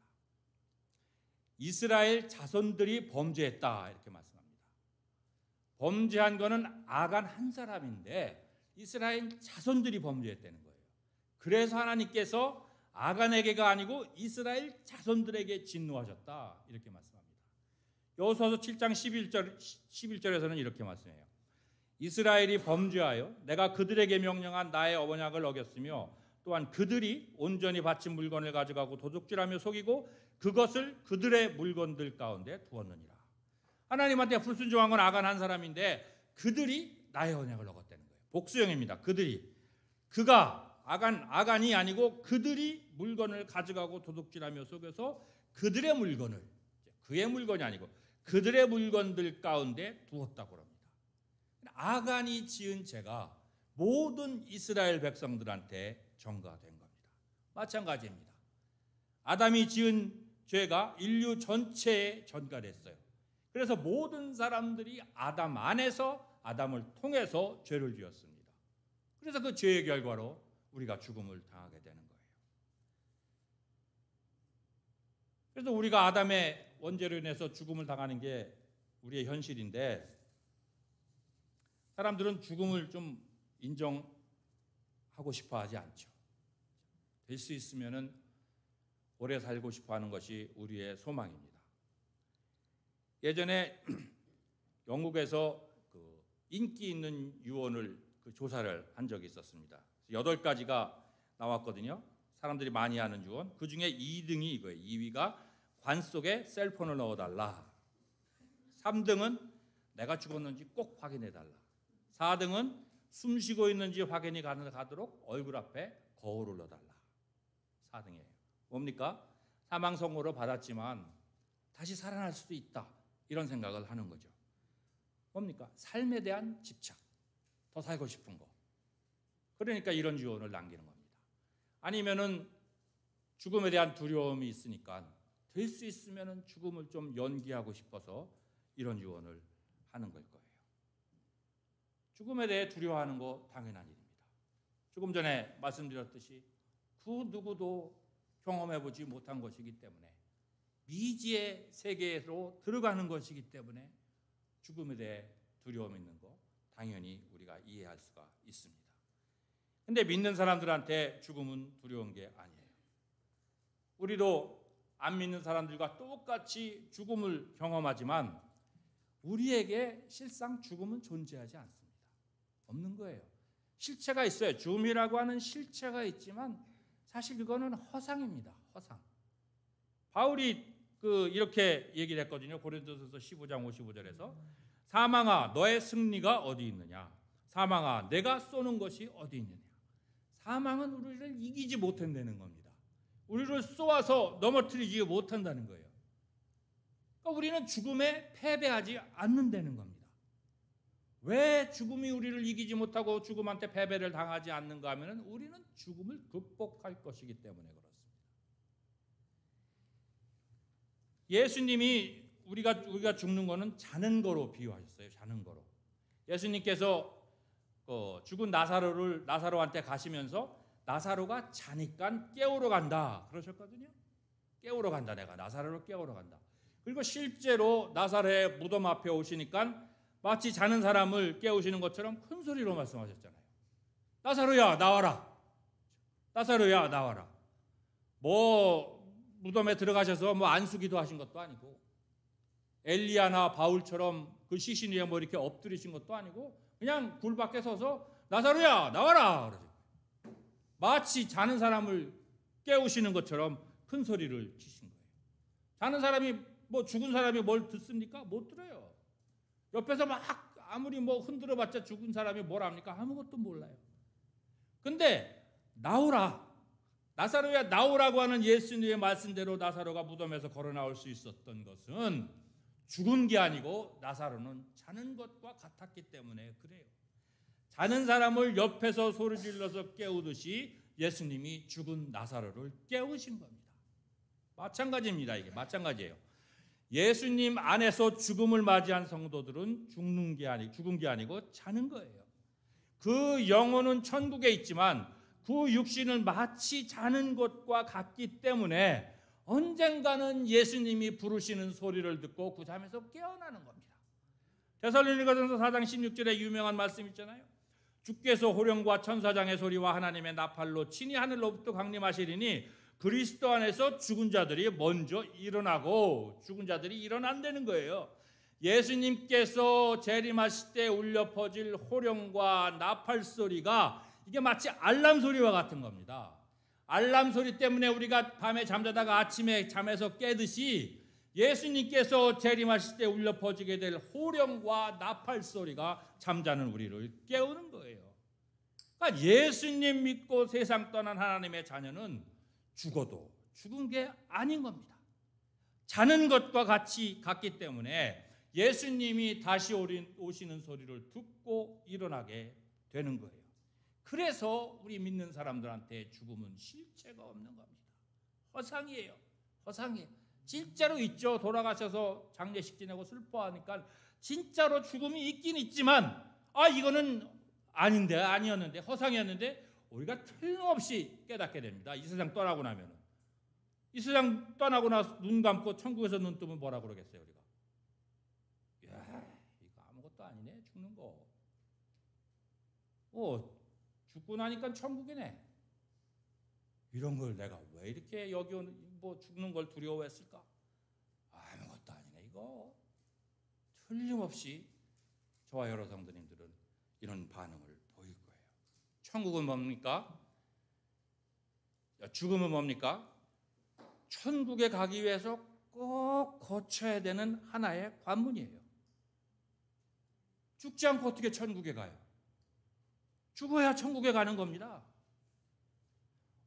이스라엘 자손들이 범죄했다 이렇게 말씀합니다. 범죄한 거는 아간 한 사람인데 이스라엘 자손들이 범죄했다는 거예요. 그래서 하나님께서 아간에게가 아니고 이스라엘 자손들에게 진노하셨다 이렇게 말씀합니다. 여호수아서 7장 11절에서는 이렇게 말씀해요. 이스라엘이 범죄하여 내가 그들에게 명령한 나의 언약을 어겼으며 또한 그들이 온전히 바친 물건을 가져가고 도둑질하며 속이고 그것을 그들의 물건들 가운데 두었느니라. 하나님한테 불순종한 건 아간 한 사람인데 그들이 나의 언약을 어겼다는 거예요. 복수형입니다. 그가 아간이 아니고 그들이 물건을 가져가고 도둑질하며 속여서 그들의 물건을, 그의 물건이 아니고 그들의 물건들 가운데 두었다고 합니다. 아간이 지은 죄가 모든 이스라엘 백성들한테 전가된 겁니다. 마찬가지입니다. 아담이 지은 죄가 인류 전체에 전가됐어요. 그래서 모든 사람들이 아담 안에서 아담을 통해서 죄를 지었습니다. 그래서 그 죄의 결과로 우리가 죽음을 당하게 되는 거예요. 그래서 우리가 아담의 원죄로 인해서 죽음을 당하는 게 우리의 현실인데 사람들은 죽음을 좀 인정하고 싶어 하지 않죠. 될 수 있으면은 오래 살고 싶어 하는 것이 우리의 소망입니다. 예전에 영국에서 인기 있는 유언을 조사를 한 적이 있었습니다. 8가지가 나왔거든요. 사람들이 많이 하는 유언. 그 중에 2등이 이거예요. 2위가 관 속에 셀폰을 넣어달라. 3등은 내가 죽었는지 꼭 확인해달라. 4등은 숨 쉬고 있는지 확인이 가능하도록 얼굴 앞에 거울을 넣어달라. 4등이에요. 뭡니까? 사망 선고를 받았지만 다시 살아날 수도 있다. 이런 생각을 하는 거죠. 뭡니까? 삶에 대한 집착. 더 살고 싶은 거. 그러니까 이런 유언을 남기는 겁니다. 아니면은 죽음에 대한 두려움이 있으니까 될 수 있으면은 죽음을 좀 연기하고 싶어서 이런 유언을 하는 걸 거예요. 죽음에 대해 두려워하는 거 당연한 일입니다. 조금 전에 말씀드렸듯이 그 누구도 경험해보지 못한 것이기 때문에 미지의 세계로 들어가는 것이기 때문에 죽음에 대해 두려움 있는 거 당연히 우리가 이해할 수가 있습니다. 근데 믿는 사람들한테 죽음은 두려운 게 아니에요. 우리도 안 믿는 사람들과 똑같이 죽음을 경험하지만 우리에게 실상 죽음은 존재하지 않습니다. 없는 거예요. 실체가 있어요. 죽음이라고 하는 실체가 있지만 사실 그거는 허상입니다. 허상. 바울이 이렇게 얘기를 했거든요. 고린도서서 15장 55절에서 사망아 너의 승리가 어디 있느냐. 사망아 내가 쏘는 것이 어디 있느냐. 사망은 우리를 이기지 못한다는 겁니다. 우리를 쏘아서 넘어뜨리지 못한다는 거예요. 그러니까 우리는 죽음에 패배하지 않는다는 겁니다. 왜 죽음이 우리를 이기지 못하고 죽음한테 패배를 당하지 않는가 하면 우리는 죽음을 극복할 것이기 때문에 그렇습니다. 예수님이 우리가 죽는 거는 자는 거로 비유하셨어요. 자는 거로. 예수님께서 죽은 나사로한테 가시면서 나사로가 자니까 깨우러 간다 그러셨거든요. 깨우러 간다. 내가 나사로를 깨우러 간다. 그리고 실제로 나사렛의 무덤 앞에 오시니까 마치 자는 사람을 깨우시는 것처럼 큰 소리로 말씀하셨잖아요. 나사로야 나와라. 나사로야 나와라. 뭐 무덤에 들어가셔서 뭐 안수기도 하신 것도 아니고 엘리야나 바울처럼 그 시신 위에 뭐 이렇게 엎드리신 것도 아니고 그냥 굴 밖에 서서 나사로야 나와라 그러죠. 마치 자는 사람을 깨우시는 것처럼 큰 소리를 치신 거예요. 자는 사람이 뭐 죽은 사람이 뭘 듣습니까? 못 들어요. 옆에서 막 아무리 뭐 흔들어봤자 죽은 사람이 뭘 합니까? 아무것도 몰라요. 근데 나오라. 나사로야 나오라고 하는 예수님의 말씀대로 나사로가 무덤에서 걸어 나올 수 있었던 것은 죽은 게 아니고 나사로는 자는 것과 같았기 때문에 그래요. 자는 사람을 옆에서 소리 질러서 깨우듯이 예수님이 죽은 나사로를 깨우신 겁니다. 마찬가지입니다. 이게 마찬가지예요. 예수님 안에서 죽음을 맞이한 성도들은 죽은 게 아니고 자는 거예요. 그 영혼은 천국에 있지만 그 육신은 마치 자는 것과 같기 때문에 언젠가는 예수님이 부르시는 소리를 듣고 그 잠에서 깨어나는 겁니다. 데살로니가전서 4장 16절에 유명한 말씀 있잖아요. 주께서 호령과 천사장의 소리와 하나님의 나팔로 친히 하늘로부터 강림하시리니 그리스도 안에서 죽은 자들이 먼저 일어나고 죽은 자들이 일어난다는 거예요. 예수님께서 재림하실 때 울려 퍼질 호령과 나팔 소리가 이게 마치 알람 소리와 같은 겁니다. 알람 소리 때문에 우리가 밤에 잠자다가 아침에 잠에서 깨듯이 예수님께서 재림하실 때 울려 퍼지게 될 호령과 나팔 소리가 잠자는 우리를 깨우는 거예요. 그러니까 예수님 믿고 세상 떠난 하나님의 자녀는 죽어도 죽은 게 아닌 겁니다. 자는 것과 같기 때문에 예수님이 다시 오시는 소리를 듣고 일어나게 되는 거예요. 그래서 우리 믿는 사람들한테 죽음은 실체가 없는 겁니다. 허상이에요. 허상이에요. 진짜로 있죠. 돌아가셔서 장례식 지내고 슬퍼하니까 진짜로 죽음이 있긴 있지만 이거는 아닌데 아니었는데 허상이었는데 우리가 틀림없이 깨닫게 됩니다. 이 세상 떠나고 나면은. 이 세상 떠나고 나서 눈 감고 천국에서 눈 뜨면 뭐라 그러겠어요, 우리가? 야, 이거 아무것도 아니네, 죽는 거. 죽고 나니까 천국이네. 이런 걸 내가 왜 이렇게 여기 뭐 죽는 걸 두려워했을까? 아무것도 아니네, 이거. 틀림없이 저와 여러 성도님들은 이런 반응을 보일 거예요. 천국은 뭡니까? 죽음은 뭡니까? 천국에 가기 위해서 꼭 거쳐야 되는 하나의 관문이에요. 죽지 않고 어떻게 천국에 가요? 죽어야 천국에 가는 겁니다.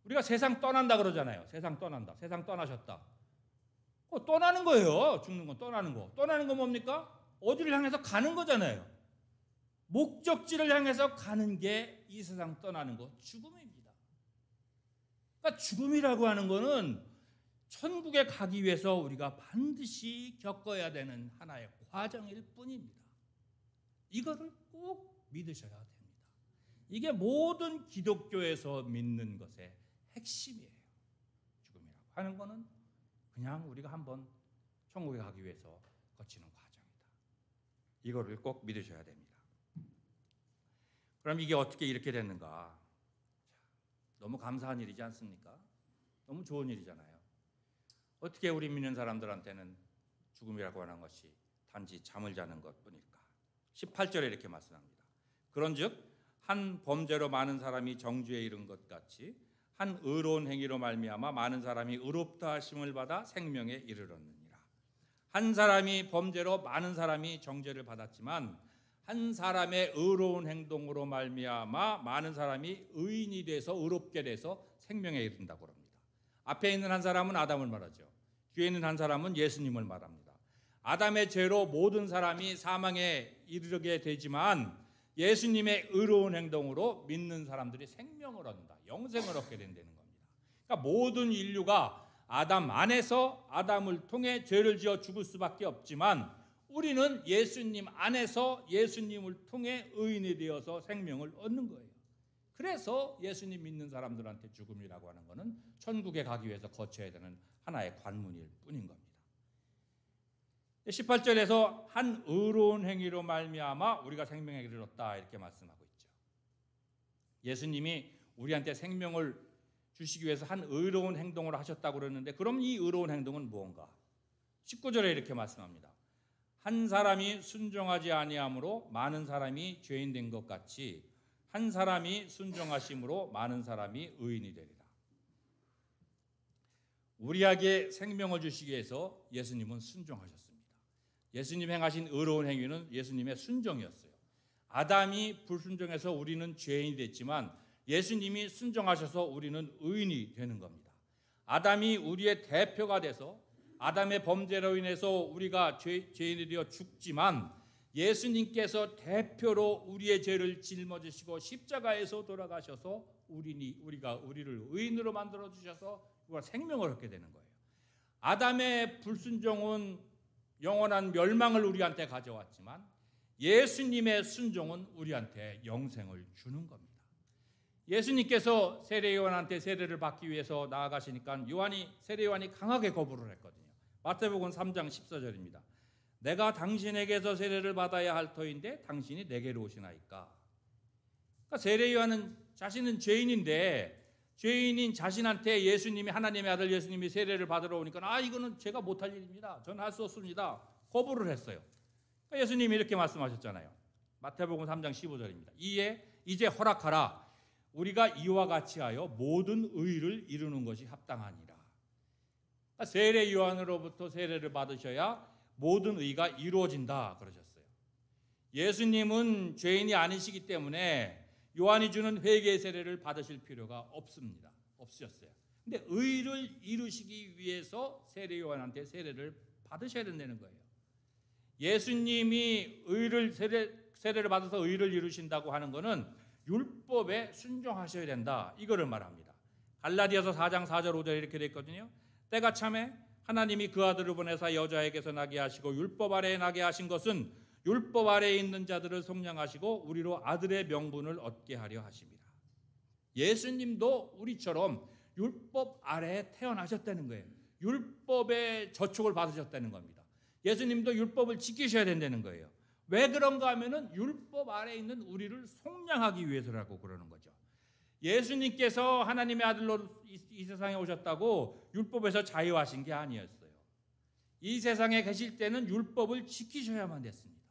우리가 세상 떠난다 그러잖아요. 세상 떠난다. 세상 떠나셨다. 떠나는 거예요. 죽는 건 떠나는 거. 떠나는 건 뭡니까? 어디를 향해서 가는 거잖아요. 목적지를 향해서 가는 게 이 세상 떠나는 거, 죽음입니다. 그러니까 죽음이라고 하는 거는 천국에 가기 위해서 우리가 반드시 겪어야 되는 하나의 과정일 뿐입니다. 이거를 꼭 믿으셔야 됩니다. 이게 모든 기독교에서 믿는 것의 핵심이에요. 죽음이라고 하는 거는 그냥 우리가 한번 천국에 가기 위해서 거치는 과정이다. 이거를 꼭 믿으셔야 됩니다. 그럼 이게 어떻게 이렇게 됐는가? 너무 감사한 일이지 않습니까? 너무 좋은 일이잖아요. 어떻게 우리 믿는 사람들한테는 죽음이라고 하는 것이 단지 잠을 자는 것뿐일까? 18절에 이렇게 말씀합니다. 그런즉 한 범죄로 많은 사람이 정죄에 이른 것 같이 한 의로운 행위로 말미암아 많은 사람이 의롭다 하심을 받아 생명에 이르렀느니라. 한 사람이 범죄로 많은 사람이 정죄를 받았지만 한 사람의 의로운 행동으로 말미암아 많은 사람이 의인이 돼서 의롭게 돼서 생명에 이른다고 합니다. 앞에 있는 한 사람은 아담을 말하죠. 뒤에 있는 한 사람은 예수님을 말합니다. 아담의 죄로 모든 사람이 사망에 이르게 되지만 예수님의 의로운 행동으로 믿는 사람들이 생명을 얻는다. 영생을 얻게 된다는 겁니다. 그러니까 모든 인류가 아담 안에서 아담을 통해 죄를 지어 죽을 수밖에 없지만 우리는 예수님 안에서 예수님을 통해 의인이 되어서 생명을 얻는 거예요. 그래서 예수님 믿는 사람들한테 죽음이라고 하는 것은 천국에 가기 위해서 거쳐야 되는 하나의 관문일 뿐인 겁니다. 18절에서 한 의로운 행위로 말미암아 우리가 생명에 이르렀다 이렇게 말씀하고 있죠. 예수님이 우리한테 생명을 주시기 위해서 한 의로운 행동을 하셨다고 그러는데 그럼 이 의로운 행동은 무언가? 19절에 이렇게 말씀합니다. 한 사람이 순종하지 아니함으로 많은 사람이 죄인 된 것 같이 한 사람이 순종하심으로 많은 사람이 의인이 되리라. 우리에게 생명을 주시기 위해서 예수님은 순종하셨습니다. 예수님 행하신 의로운 행위는 예수님의 순종이었어요. 아담이 불순종해서 우리는 죄인이 됐지만 예수님이 순종하셔서 우리는 의인이 되는 겁니다. 아담이 우리의 대표가 돼서 아담의 범죄로 인해서 우리가 죄인이 되어 죽지만 예수님께서 대표로 우리의 죄를 짊어지시고 십자가에서 돌아가셔서 우리를 의인으로 만들어 주셔서 우리가 생명을 얻게 되는 거예요. 아담의 불순종은 영원한 멸망을 우리한테 가져왔지만 예수님의 순종은 우리한테 영생을 주는 겁니다. 예수님께서 세례 요한한테 세례를 받기 위해서 나아가시니까 세례 요한이 강하게 거부를 했거든요. 마태복음 3장 14절입니다. 내가 당신에게서 세례를 받아야 할 터인데 당신이 내게로 오시나이까. 그러니까 세례 요한은 자신은 죄인인데 죄인인 자신한테 예수님이 하나님의 아들 예수님이 세례를 받으러 오니까 이거는 제가 못할 일입니다. 저는 할 수 없습니다. 거부를 했어요. 그러니까 예수님이 이렇게 말씀하셨잖아요. 마태복음 3장 15절입니다. 이제 허락하라. 우리가 이와 같이 하여 모든 의를 이루는 것이 합당하니라. 그러니까 세례 요한으로부터 세례를 받으셔야 모든 의가 이루어진다 그러셨어요. 예수님은 죄인이 아니시기 때문에 요한이 주는 회개 세례를 받으실 필요가 없으셨어요. 근데 의를 이루시기 위해서 세례 요한한테 세례를 받으셔야 된다는 거예요. 예수님이 세례를 받아서 의를 이루신다고 하는 것은 율법에 순종하셔야 된다 이거를 말합니다. 갈라디아서 4장 4절 5절에 이렇게 되어 있거든요. 때가 참에 하나님이 그 아들을 보내사 여자에게서 나게 하시고 율법 아래에 나게 하신 것은 율법 아래에 있는 자들을 속량하시고 우리로 아들의 명분을 얻게 하려 하심이라. 예수님도 우리처럼 율법 아래에 태어나셨다는 거예요. 율법의 저촉을 받으셨다는 겁니다. 예수님도 율법을 지키셔야 된다는 거예요. 왜 그런가 하면은 율법 아래에 있는 우리를 속량하기 위해서라고 그러는 거죠. 예수님께서 하나님의 아들로 이 세상에 오셨다고 율법에서 자유하신 게 아니었어요. 이 세상에 계실 때는 율법을 지키셔야만 됐습니다.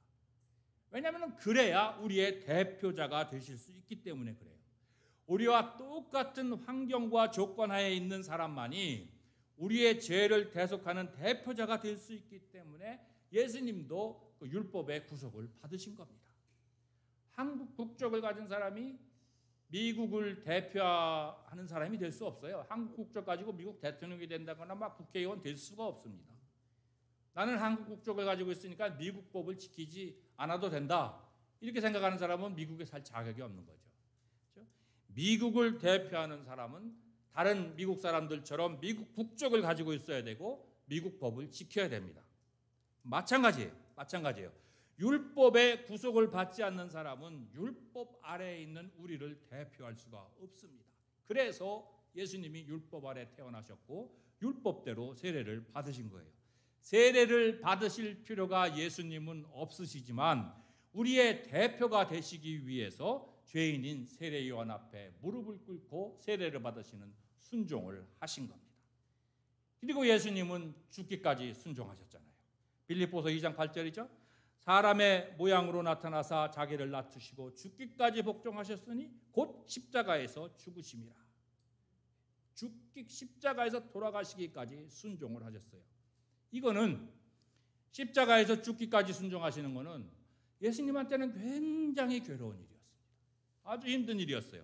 왜냐하면 그래야 우리의 대표자가 되실 수 있기 때문에 그래요. 우리와 똑같은 환경과 조건 하에 있는 사람만이 우리의 죄를 대속하는 대표자가 될 수 있기 때문에 예수님도 그 율법의 구속을 받으신 겁니다. 한국 국적을 가진 사람이 미국을 대표하는 사람이 될 수 없어요. 한국 국적 가지고 미국 대통령이 된다거나 막 국회의원 될 수가 없습니다. 나는 한국 국적을 가지고 있으니까 미국 법을 지키지 않아도 된다. 이렇게 생각하는 사람은 미국에 살 자격이 없는 거죠. 그렇죠? 미국을 대표하는 사람은 다른 미국 사람들처럼 미국 국적을 가지고 있어야 되고 미국 법을 지켜야 됩니다. 마찬가지예요. 율법의 구속을 받지 않는 사람은 율법 아래에 있는 우리를 대표할 수가 없습니다. 그래서 예수님이 율법 아래 태어나셨고 율법대로 세례를 받으신 거예요. 세례를 받으실 필요가 예수님은 없으시지만 우리의 대표가 되시기 위해서 죄인인 세례 요한 앞에 무릎을 꿇고 세례를 받으시는 순종을 하신 겁니다. 그리고 예수님은 죽기까지 순종하셨잖아요. 빌립보서 2장 8절이죠. 사람의 모양으로 나타나사 자기를 낮추시고 죽기까지 복종하셨으니 곧 십자가에서 죽으심이라. 십자가에서 돌아가시기까지 순종을 하셨어요. 이거는 십자가에서 죽기까지 순종하시는 것은 예수님한테는 굉장히 괴로운 일이었습니다. 아주 힘든 일이었어요.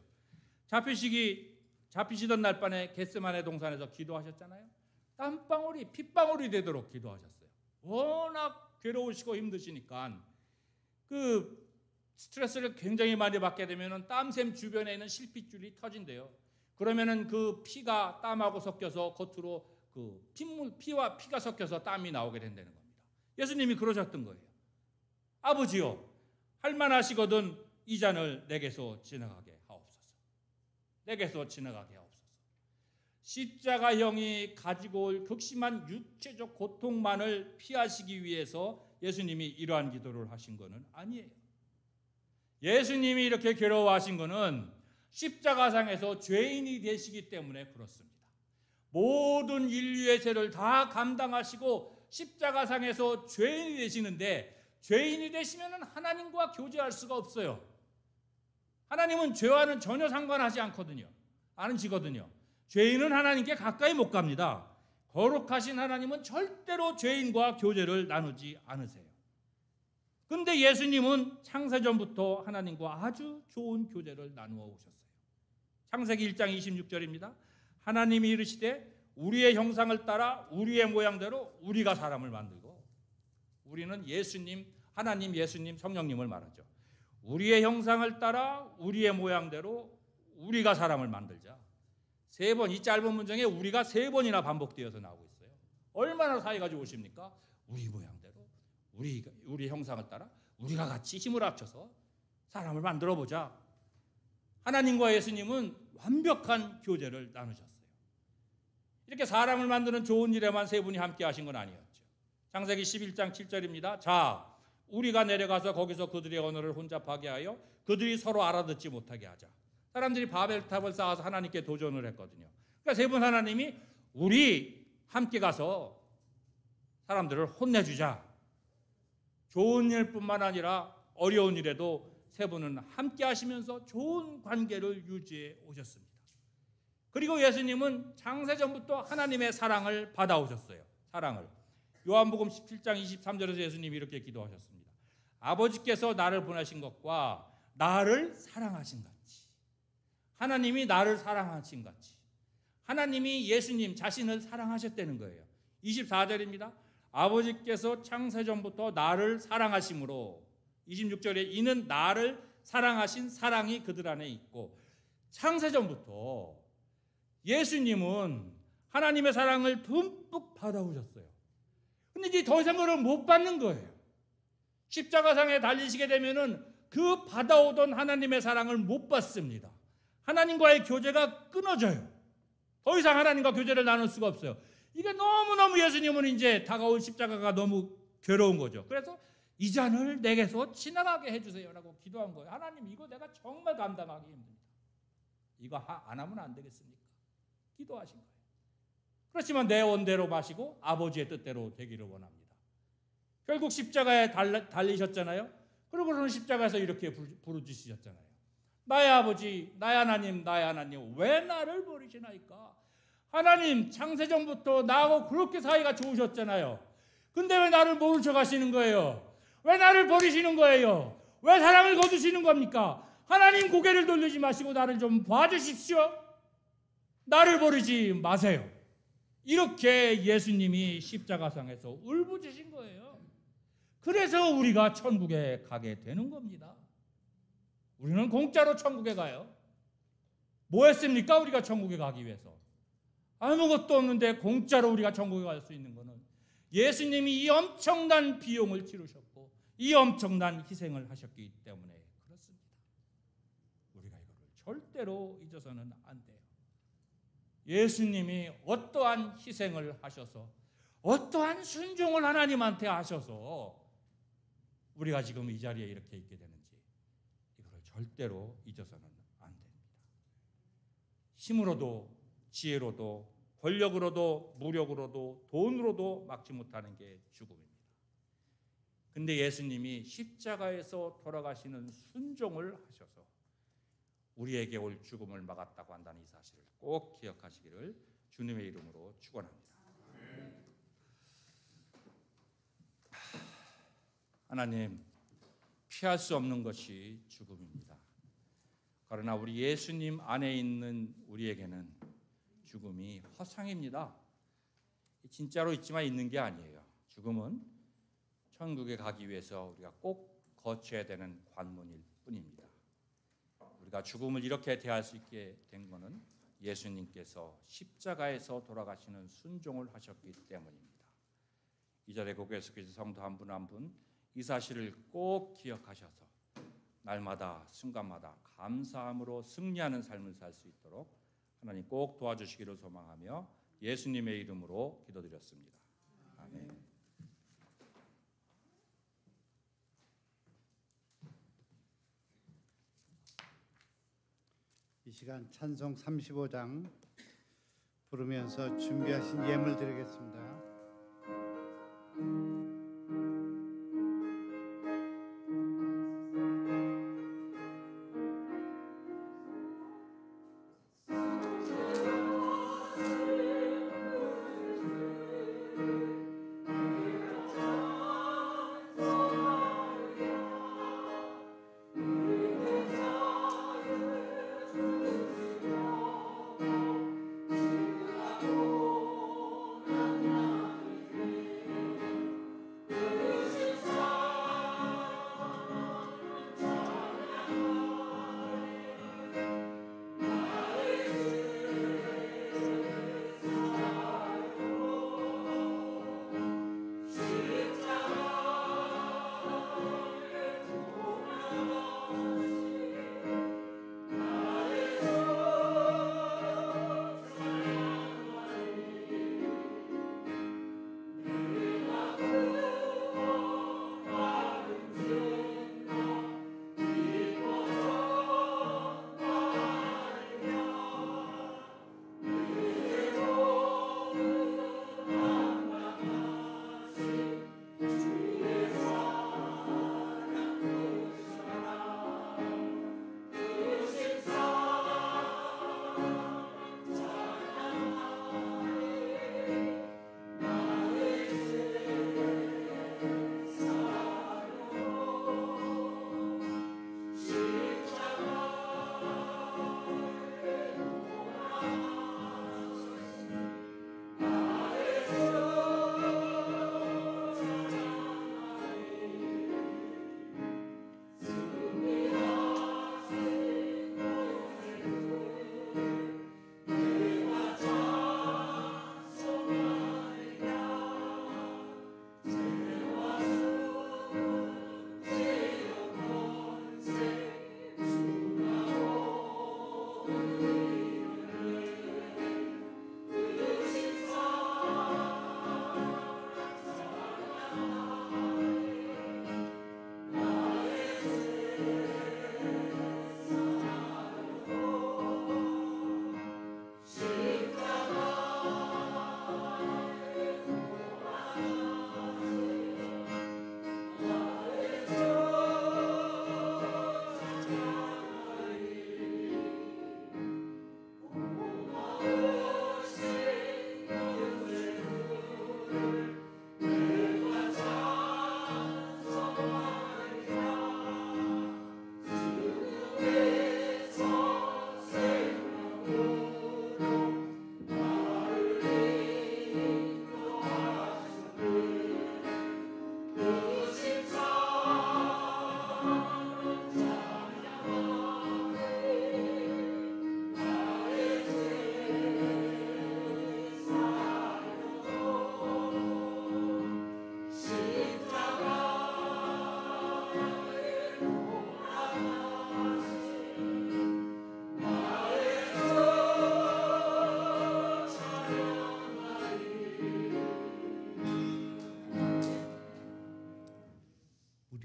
잡히시던 날밤에 겟세마네 동산에서 기도하셨잖아요. 땀방울이 핏방울이 되도록 기도하셨어요. 워낙 괴로우시고 힘드시니까 그 스트레스를 굉장히 많이 받게 되면은 땀샘 주변에 있는 실핏줄이 터진대요. 그러면은 그 피가 땀하고 섞여서 겉으로 그 피와 피가 섞여서 땀이 나오게 된다는 겁니다. 예수님이 그러셨던 거예요. 아버지요, 할만하시거든 이 잔을 내게서 지나가게 하옵소서. 내게서 지나가게 하옵소서. 십자가형이 가지고 올 극심한 육체적 고통만을 피하시기 위해서 예수님이 이러한 기도를 하신 것은 아니에요. 예수님이 이렇게 괴로워하신 것은 십자가상에서 죄인이 되시기 때문에 그렇습니다. 모든 인류의 죄를 다 감당하시고 십자가상에서 죄인이 되시는데, 죄인이 되시면 하나님과 교제할 수가 없어요. 하나님은 죄와는 전혀 상관하지 않거든요. 않으시거든요. 죄인은 하나님께 가까이 못 갑니다. 거룩하신 하나님은 절대로 죄인과 교제를 나누지 않으세요. 근데 예수님은 창세전부터 하나님과 아주 좋은 교제를 나누어 오셨어요. 창세기 1장 26절입니다. 하나님이 이르시되 우리의 형상을 따라 우리의 모양대로 우리가 사람을 만들고, 우리는 예수님, 하나님, 예수님, 성령님을 말하죠. 우리의 형상을 따라 우리의 모양대로 우리가 사람을 만들자. 세 번, 이 짧은 문장에 우리가 세 번이나 반복되어서 나오고 있어요. 얼마나 사이가 좋으십니까? 우리 모양대로, 우리 형상을 따라 우리가 같이 힘을 합쳐서 사람을 만들어 보자. 하나님과 예수님은 완벽한 교제를 나누셨어요. 이렇게 사람을 만드는 좋은 일에만 세 분이 함께 하신 건 아니었죠. 창세기 11장 7절입니다. 자, 우리가 내려가서 거기서 그들의 언어를 혼잡하게 하여 그들이 서로 알아듣지 못하게 하자. 사람들이 바벨탑을 쌓아서 하나님께 도전을 했거든요. 그러니까 세 분 하나님이 우리 함께 가서 사람들을 혼내주자. 좋은 일뿐만 아니라 어려운 일에도 세 분은 함께 하시면서 좋은 관계를 유지해 오셨습니다. 그리고 예수님은 창세전부터 하나님의 사랑을 받아오셨어요. 사랑을. 요한복음 17장 23절에서 예수님이 이렇게 기도하셨습니다. 아버지께서 나를 보내신 것과 나를 사랑하신 같이, 하나님이 나를 사랑하신 같이 하나님이 예수님 자신을 사랑하셨다는 거예요. 24절입니다. 아버지께서 창세전부터 나를 사랑하심으로, 26절에 이는 나를 사랑하신 사랑이 그들 안에 있고, 창세전부터 예수님은 하나님의 사랑을 듬뿍 받아오셨어요. 근데 이제 더 이상 그걸 못 받는 거예요. 십자가상에 달리시게 되면은 그 받아오던 하나님의 사랑을 못 받습니다. 하나님과의 교제가 끊어져요. 더 이상 하나님과 교제를 나눌 수가 없어요. 이게 너무너무 예수님은 이제 다가올 십자가가 너무 괴로운 거죠. 그래서 이 잔을 내게서 지나가게 해주세요라고 기도한 거예요. 하나님, 이거 내가 정말 감당하기 힘듭니다. 이거 안 하면 안 되겠습니까? 기도하신 거예요. 그렇지만 내 원대로 마시고 아버지의 뜻대로 되기를 원합니다. 결국 십자가에 달리셨잖아요. 그러고서는 십자가에서 이렇게 부르짖으셨잖아요. 나의 아버지, 나의 하나님, 나의 하나님, 왜 나를 버리시나이까? 하나님, 창세전부터 나하고 그렇게 사이가 좋으셨잖아요. 근데 왜 나를 모르셔 가시는 거예요? 왜 나를 버리시는 거예요? 왜 사랑을 거두시는 겁니까? 하나님, 고개를 돌리지 마시고 나를 좀 봐주십시오. 나를 버리지 마세요. 이렇게 예수님이 십자가상에서 울부짖으신 거예요. 그래서 우리가 천국에 가게 되는 겁니다. 우리는 공짜로 천국에 가요. 뭐 했습니까? 우리가 천국에 가기 위해서. 아무것도 없는데 공짜로 우리가 천국에 갈 수 있는 것은 예수님이 이 엄청난 비용을 치르셨고 이 엄청난 희생을 하셨기 때문에 그렇습니다. 우리가 이거를 절대로 잊어서는 안 돼요. 예수님이 어떠한 희생을 하셔서, 어떠한 순종을 하나님한테 하셔서 우리가 지금 이 자리에 이렇게 있게 되는지 이거를 절대로 잊어서는 안 됩니다. 힘으로도 지혜로도 권력으로도 무력으로도 돈으로도 막지 못하는 게 죽음입니다. 근데 예수님이 십자가에서 돌아가시는 순종을 하셔서 우리에게 올 죽음을 막았다고 한다는 이 사실을 꼭 기억하시기를 주님의 이름으로 축원합니다. 하나님, 피할 수 없는 것이 죽음입니다. 그러나 우리 예수님 안에 있는 우리에게는 죽음이 허상입니다. 진짜로 있지만 있는 게 아니에요. 죽음은 천국에 가기 위해서 우리가 꼭 거쳐야 되는 관문일 뿐입니다. 우리가 죽음을 이렇게 대할 수 있게 된 것은 예수님께서 십자가에서 돌아가시는 순종을 하셨기 때문입니다. 이 자리에 고개에서 계신 성도 한 분 한 분 이 사실을 꼭 기억하셔서 날마다 순간마다 감사함으로 승리하는 삶을 살 수 있도록 하나님 꼭 도와주시기를 소망하며 예수님의 이름으로 기도드렸습니다. 아멘. 이 시간 찬송 35장 부르면서 준비하신 예물 드리겠습니다.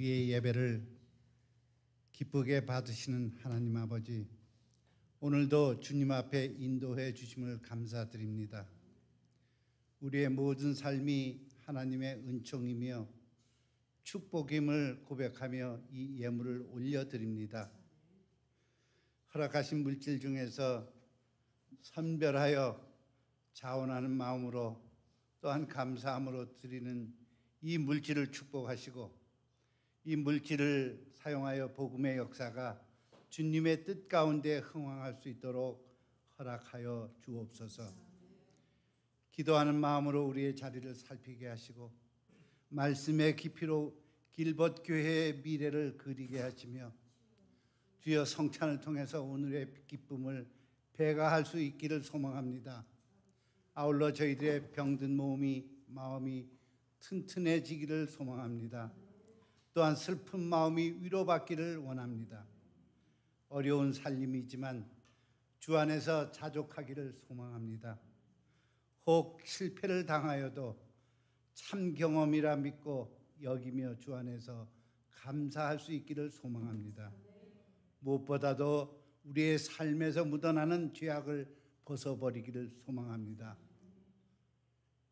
우리의 예배를 기쁘게 받으시는 하나님 아버지, 오늘도 주님 앞에 인도해 주심을 감사드립니다. 우리의 모든 삶이 하나님의 은총이며 축복임을 고백하며 이 예물을 올려드립니다. 허락하신 물질 중에서 선별하여 자원하는 마음으로 또한 감사함으로 드리는 이 물질을 축복하시고 이 물질을 사용하여 복음의 역사가 주님의 뜻 가운데 흥황할 수 있도록 허락하여 주옵소서. 기도하는 마음으로 우리의 자리를 살피게 하시고 말씀의 깊이로 길벗 교회의 미래를 그리게 하시며 주여 성찬을 통해서 오늘의 기쁨을 배가할 수 있기를 소망합니다. 아울러 저희들의 병든 마음이 튼튼해지기를 소망합니다. 또한 슬픈 마음이 위로받기를 원합니다. 어려운 살림이지만 주 안에서 자족하기를 소망합니다. 혹 실패를 당하여도 참 경험이라 믿고 여기며 주 안에서 감사할 수 있기를 소망합니다. 무엇보다도 우리의 삶에서 묻어나는 죄악을 벗어버리기를 소망합니다.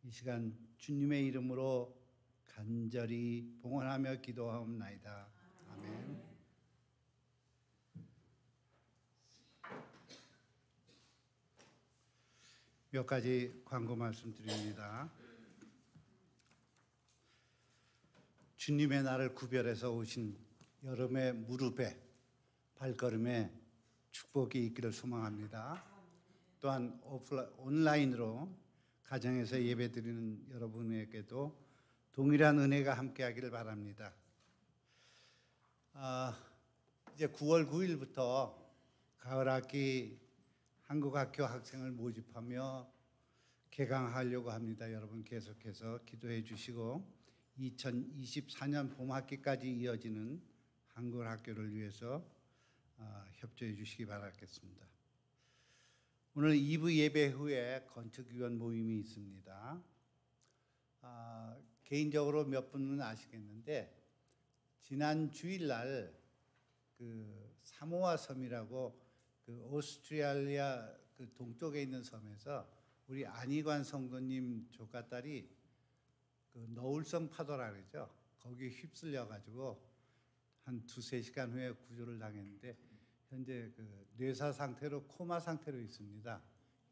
이 시간 주님의 이름으로 간절히 봉헌하며 기도하옵나이다. 아멘. 몇 가지 광고 말씀드립니다. 주님의 날을 구별해서 오신 여름의 무릎에 발걸음에 축복이 있기를 소망합니다. 또한 온라인으로 가정에서 예배드리는 여러분에게도 동일한 은혜가 함께하기를 바랍니다. 이제 9월 9일부터 가을학기 한국학교 학생을 모집하며 개강하려고 합니다. 여러분 계속해서 기도해 주시고 2024년 봄학기까지 이어지는 한국학교를 위해서 협조해 주시기 바라겠습니다. 오늘 2부 예배 후에 건축위원 모임이 있습니다. 개인적으로 몇 분은 아시겠는데 지난 주일날 그 사모아 섬이라고 그 오스트레일리아 그 동쪽에 있는 섬에서 우리 안희관 성도님 조카딸이 그 너울성 파도라 그러죠. 거기 휩쓸려 가지고 한 2-3시간 후에 구조를 당했는데 현재 그 뇌사 상태로 코마 상태로 있습니다.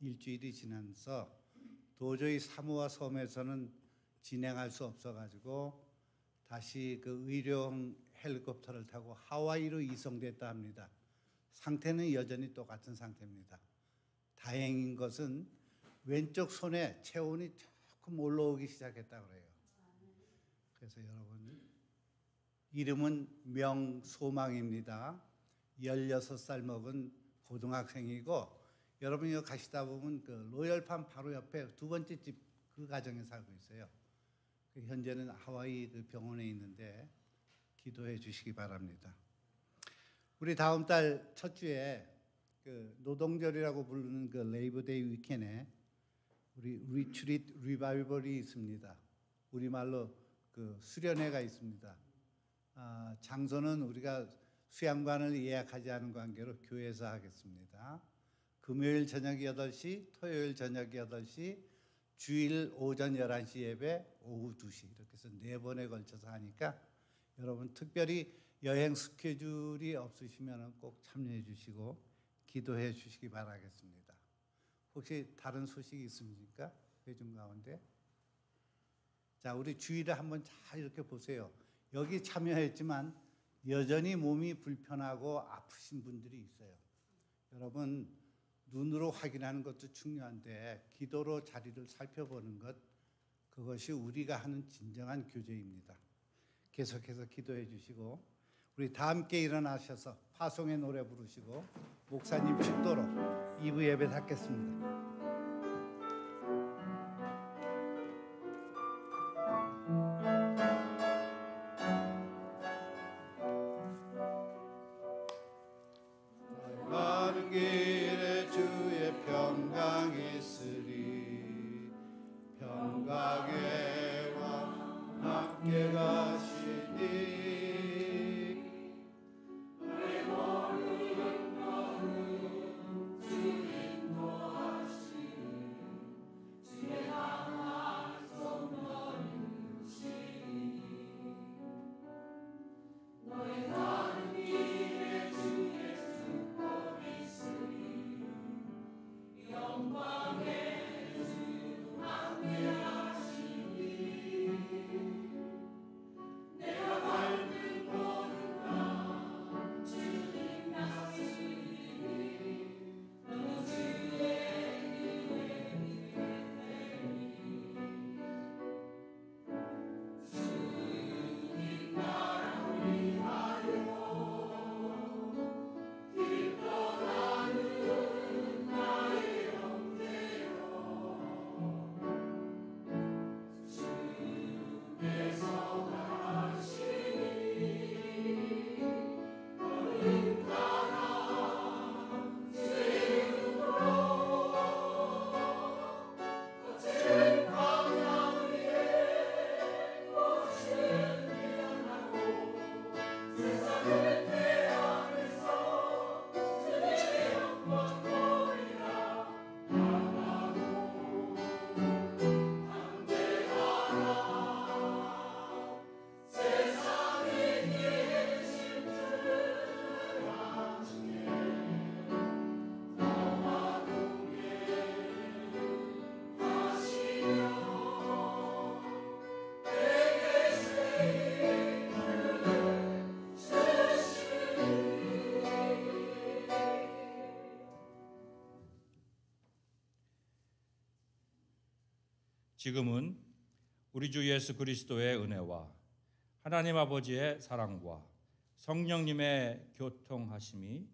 일주일이 지나서 도저히 사모아 섬에서는 진행할 수 없어 가지고 다시 그 의료용 헬리콥터를 타고 하와이로 이송됐다 합니다. 상태는 여전히 똑같은 상태입니다. 다행인 것은 왼쪽 손에 체온이 조금 올라오기 시작했다고 그래요. 그래서 여러분 이름은 명소망입니다. 16살 먹은 고등학생이고 여러분이 여기 가시다 보면 그 로열팜 바로 옆에 두 번째 집 그 가정에 살고 있어요. 현재는 하와이 그 병원에 있는데 기도해 주시기 바랍니다. 우리 다음 달 첫 주에 그 노동절이라고 부르는 그 레이버데이 위켄에 우리 리트릿 리바이벌이 있습니다. 우리말로 그 수련회가 있습니다. 장소는 우리가 수양관을 예약하지 않은 관계로 교회에서 하겠습니다. 금요일 저녁 8시, 토요일 저녁 8시, 주일 오전 11시 예배, 오후 2시 이렇게 해서 4번에 걸쳐서 하니까 여러분 특별히 여행 스케줄이 없으시면 꼭 참여해 주시고 기도해 주시기 바라겠습니다. 혹시 다른 소식이 있습니까? 회중 가운데? 자, 우리 주일에 한번 잘 이렇게 보세요. 여기 참여했지만 여전히 몸이 불편하고 아프신 분들이 있어요. 여러분 눈으로 확인하는 것도 중요한데 기도로 자리를 살펴보는 것 그것이 우리가 하는 진정한 교제입니다. 계속해서 기도해 주시고 우리 다 함께 일어나셔서 파송의 노래 부르시고 목사님 축도로 2부 예배 닫겠습니다. 가는 길에 주의 평강 있으리 평강의 왕 함께 가시니 지금은 우리 주 예수 그리스도의 은혜와 하나님 아버지의 사랑과 성령님의 교통하심이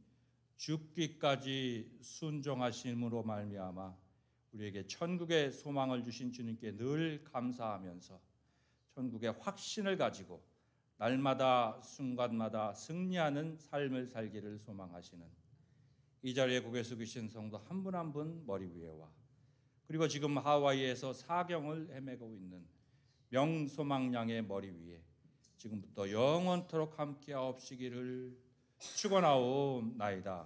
죽기까지 순종하심으로 말미암아 우리에게 천국의 소망을 주신 주님께 늘 감사하면서 천국의 확신을 가지고 날마다 순간마다 승리하는 삶을 살기를 소망하시는 이 자리에 고개 숙이신 성도 한 분 한 분 머리 위에와 그리고 지금 하와이에서 사경을 헤매고 있는 명소망양의 머리 위에 지금부터 영원토록 함께하옵시기를 축원하옵나이다.